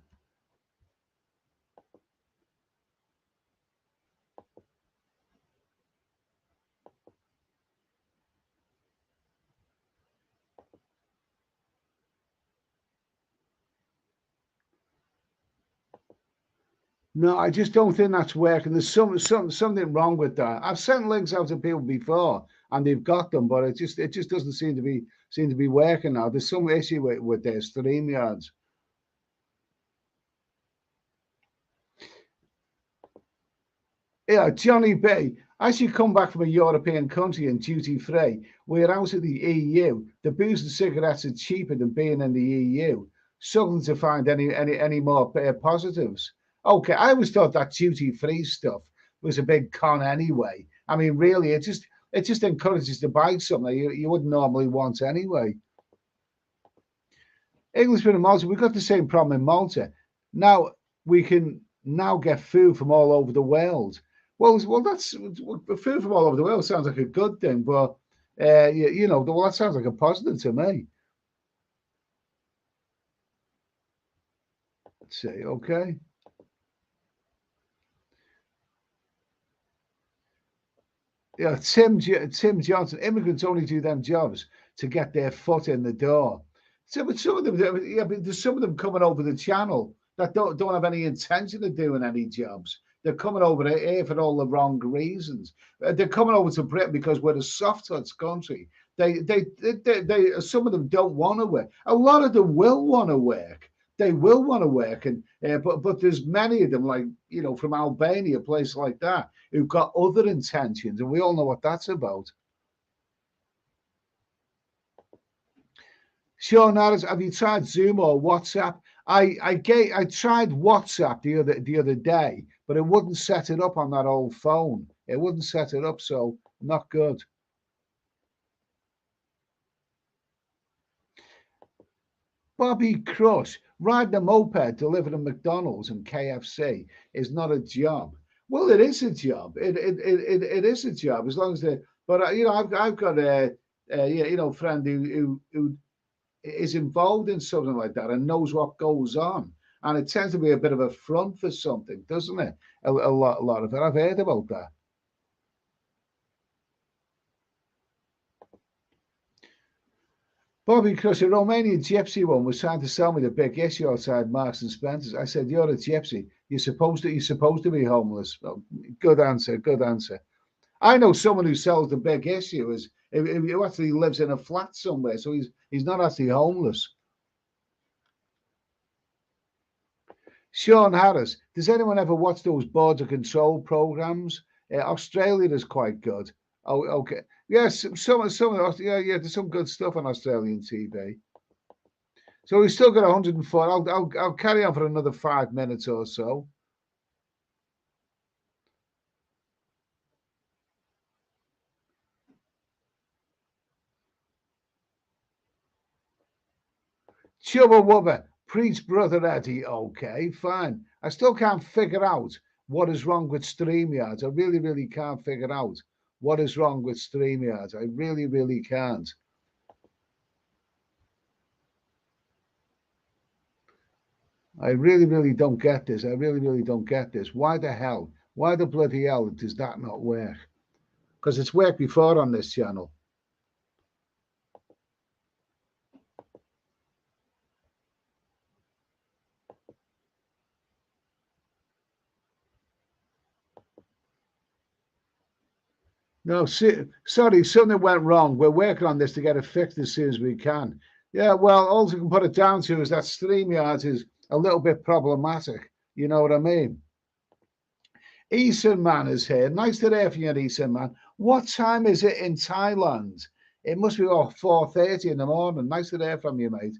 No, I just don't think that's working. There's something wrong with that. I've sent links out to people before, and they've got them, but it just doesn't seem to be working now. There's some issue with their StreamYards. Yeah, Johnny B. As you come back from a European country and duty free, we're out of the EU. The booze and cigarettes are cheaper than being in the EU. Struggling to find any more positives. Okay, I always thought that duty free stuff was a big con anyway. I mean, really, it just encourages to buy something you wouldn't normally want anyway. Englishman in Malta, we've got the same problem in Malta. Now we can now get food from all over the world. Well, that's food from all over the world sounds like a good thing, but well, that sounds like a positive to me. Let's see, okay. Yeah, Tim Johnson. Immigrants only do them jobs to get their foot in the door. So, but some of them, yeah, but there's some of them coming over the channel that don't have any intention of doing any jobs. They're coming over here for all the wrong reasons. They're coming over to Britain because we're a soft touch country. Some of them don't want to work. A lot of them will want to work. They will want to work, and but there's many of them, like from Albania, a place like that, who've got other intentions, and we all know what that's about. Sean Harris, have you tried Zoom or WhatsApp? I tried WhatsApp the other day, but it wouldn't set it up on that old phone. It wouldn't set it up, so not good. Bobby Crush, riding a moped delivering McDonald's and KFC is not a job. Well, it is a job. It is a job as long as they. But I've got a friend who is involved in something like that and knows what goes on, and it tends to be a bit of a front for something, doesn't it? A lot of it. I've heard about that. Bobby, because the Romanian gypsy one was trying to sell me the big issue outside Marks and Spencer's. I said, "You're a gypsy. You're supposed to be homeless." Well, good answer. Good answer. I know someone who sells the big issue is who actually lives in a flat somewhere, so he's not actually homeless. Sean Harris, does anyone ever watch those border control programs? Australia is quite good. Oh, okay. Yes, yeah. There's some good stuff on Australian TV. So we've still got 104. I'll carry on for another 5 minutes or so. Chubba Wubba, preach brother Eddie. Okay, fine. I still can't figure out what is wrong with StreamYards. I really, really can't figure out what is wrong with StreamYards. I really, really can't. I really, really don't get this. I really, really don't get this. Why the hell? Why the bloody hell does that not work? Because it's worked before on this channel. No, sorry, something went wrong. We're working on this to get it fixed as soon as we can. Yeah, well, all we can put it down to is that StreamYards is a little bit problematic. You know what I mean? Eastern Man is here. Nice to hear from you, Eastern Man. What time is it in Thailand? It must be 4:30 in the morning. Nice to hear from you, mate.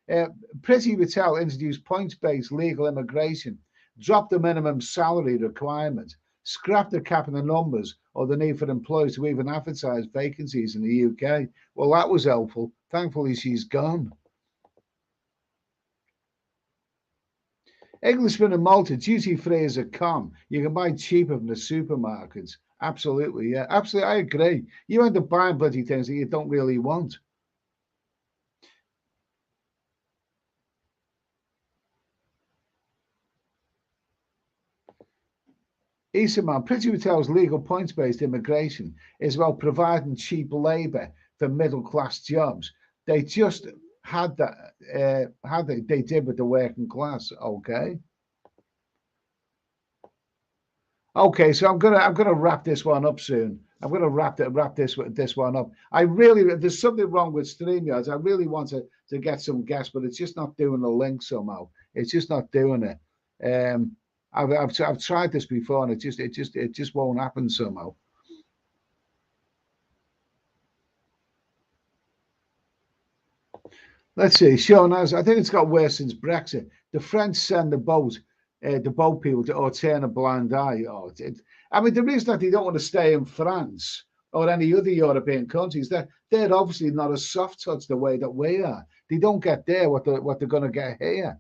Uh, Pretty Patel introduced points-based legal immigration, dropped the minimum salary requirement, scrapped the cap in the numbers or the need for employers to even advertise vacancies in the UK. Well, that was helpful. Thankfully, she's gone. Englishman and Malta, duty free is a con. You can buy cheaper from the supermarkets. Absolutely, yeah. Absolutely, I agree. You end up buying bloody things that you don't really want. Isaman, Pretty Patel's legal points-based immigration is about providing cheap labour for middle-class jobs. They just had that, how they did with the working class, okay? Okay, so I'm gonna wrap this one up soon. I'm gonna wrap this one up. I really there's something wrong with StreamYards. I really want to get some guests, but it's just not doing the link somehow. It's just not doing it. I've tried this before and it just won't happen somehow. Let's see. Sean has. I think it's got worse since Brexit. The French send the boat people to or turn a blind eye. I mean, the reason that they don't want to stay in France or any other European countries, they're obviously not a soft touch the way that we are. They don't get there what they're going to get here.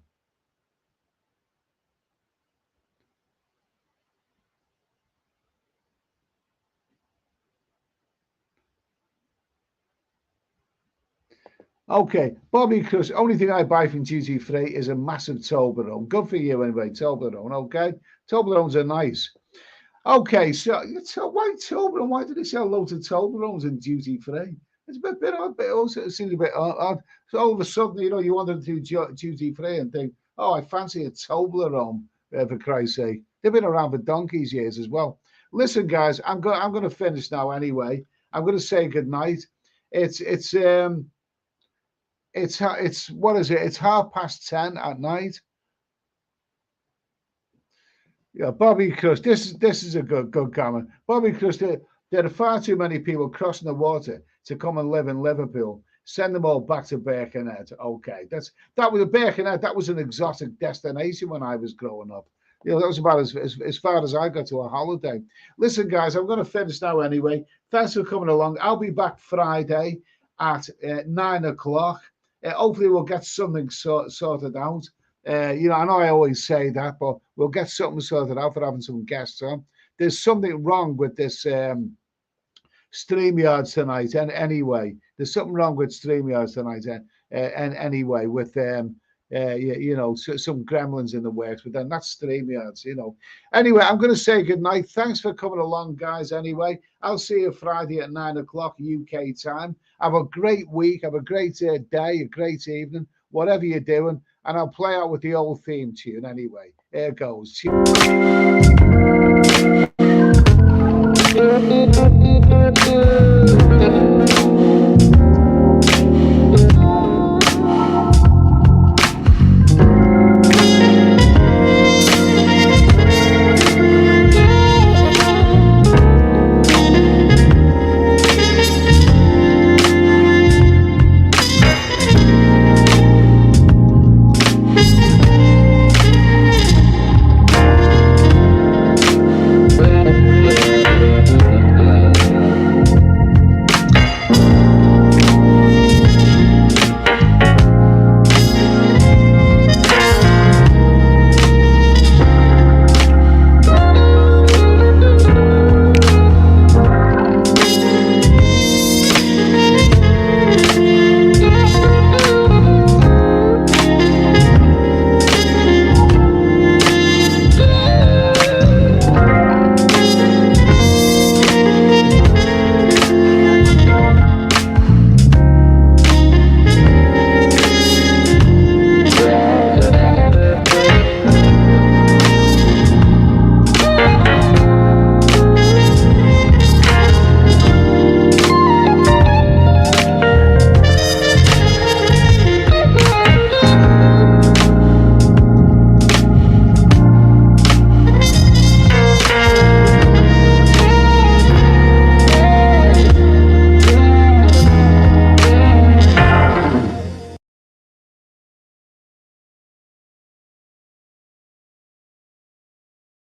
Okay, Bobby Cruz. Only thing I buy from duty free is a massive Toblerone. Good for you anyway, Toblerone. Okay, Toblerones are nice. Okay, so why Toblerone? Why do they sell loads of Toblerones in duty free? It's a bit odd, but also it seems a bit odd. So all of a sudden, you wanted to do duty free and think, oh, I fancy a Toblerone, for Christ's sake. They've been around for donkey's years as well. Listen, guys, I'm going to finish now anyway. I'm going to say good night. It's what is it? It's 10:30 at night. Yeah, Bobby Crust. This is a good comment. Bobby Crust. There are far too many people crossing the water to come and live in Liverpool. Send them all back to Birkenhead. Okay, that was a Birkenhead. That was an exotic destination when I was growing up. That was about as far as I got to a holiday. Listen, guys, I'm going to finish now anyway. Thanks for coming along. I'll be back Friday at 9 o'clock. Hopefully, we'll get something sorted out. I know I always say that, but we'll get something sorted out for having some guests on. There's something wrong with this StreamYards tonight, and anyway, there's something wrong with StreamYards tonight, and anyway, with some gremlins in the works, but then that's StreamYards. Anyway, I'm going to say good night. Thanks for coming along, guys. Anyway, I'll see you Friday at 9 o'clock UK time. Have a great week. Have a great day, a great evening, whatever you're doing. And I'll play out with the old theme tune anyway. There it goes.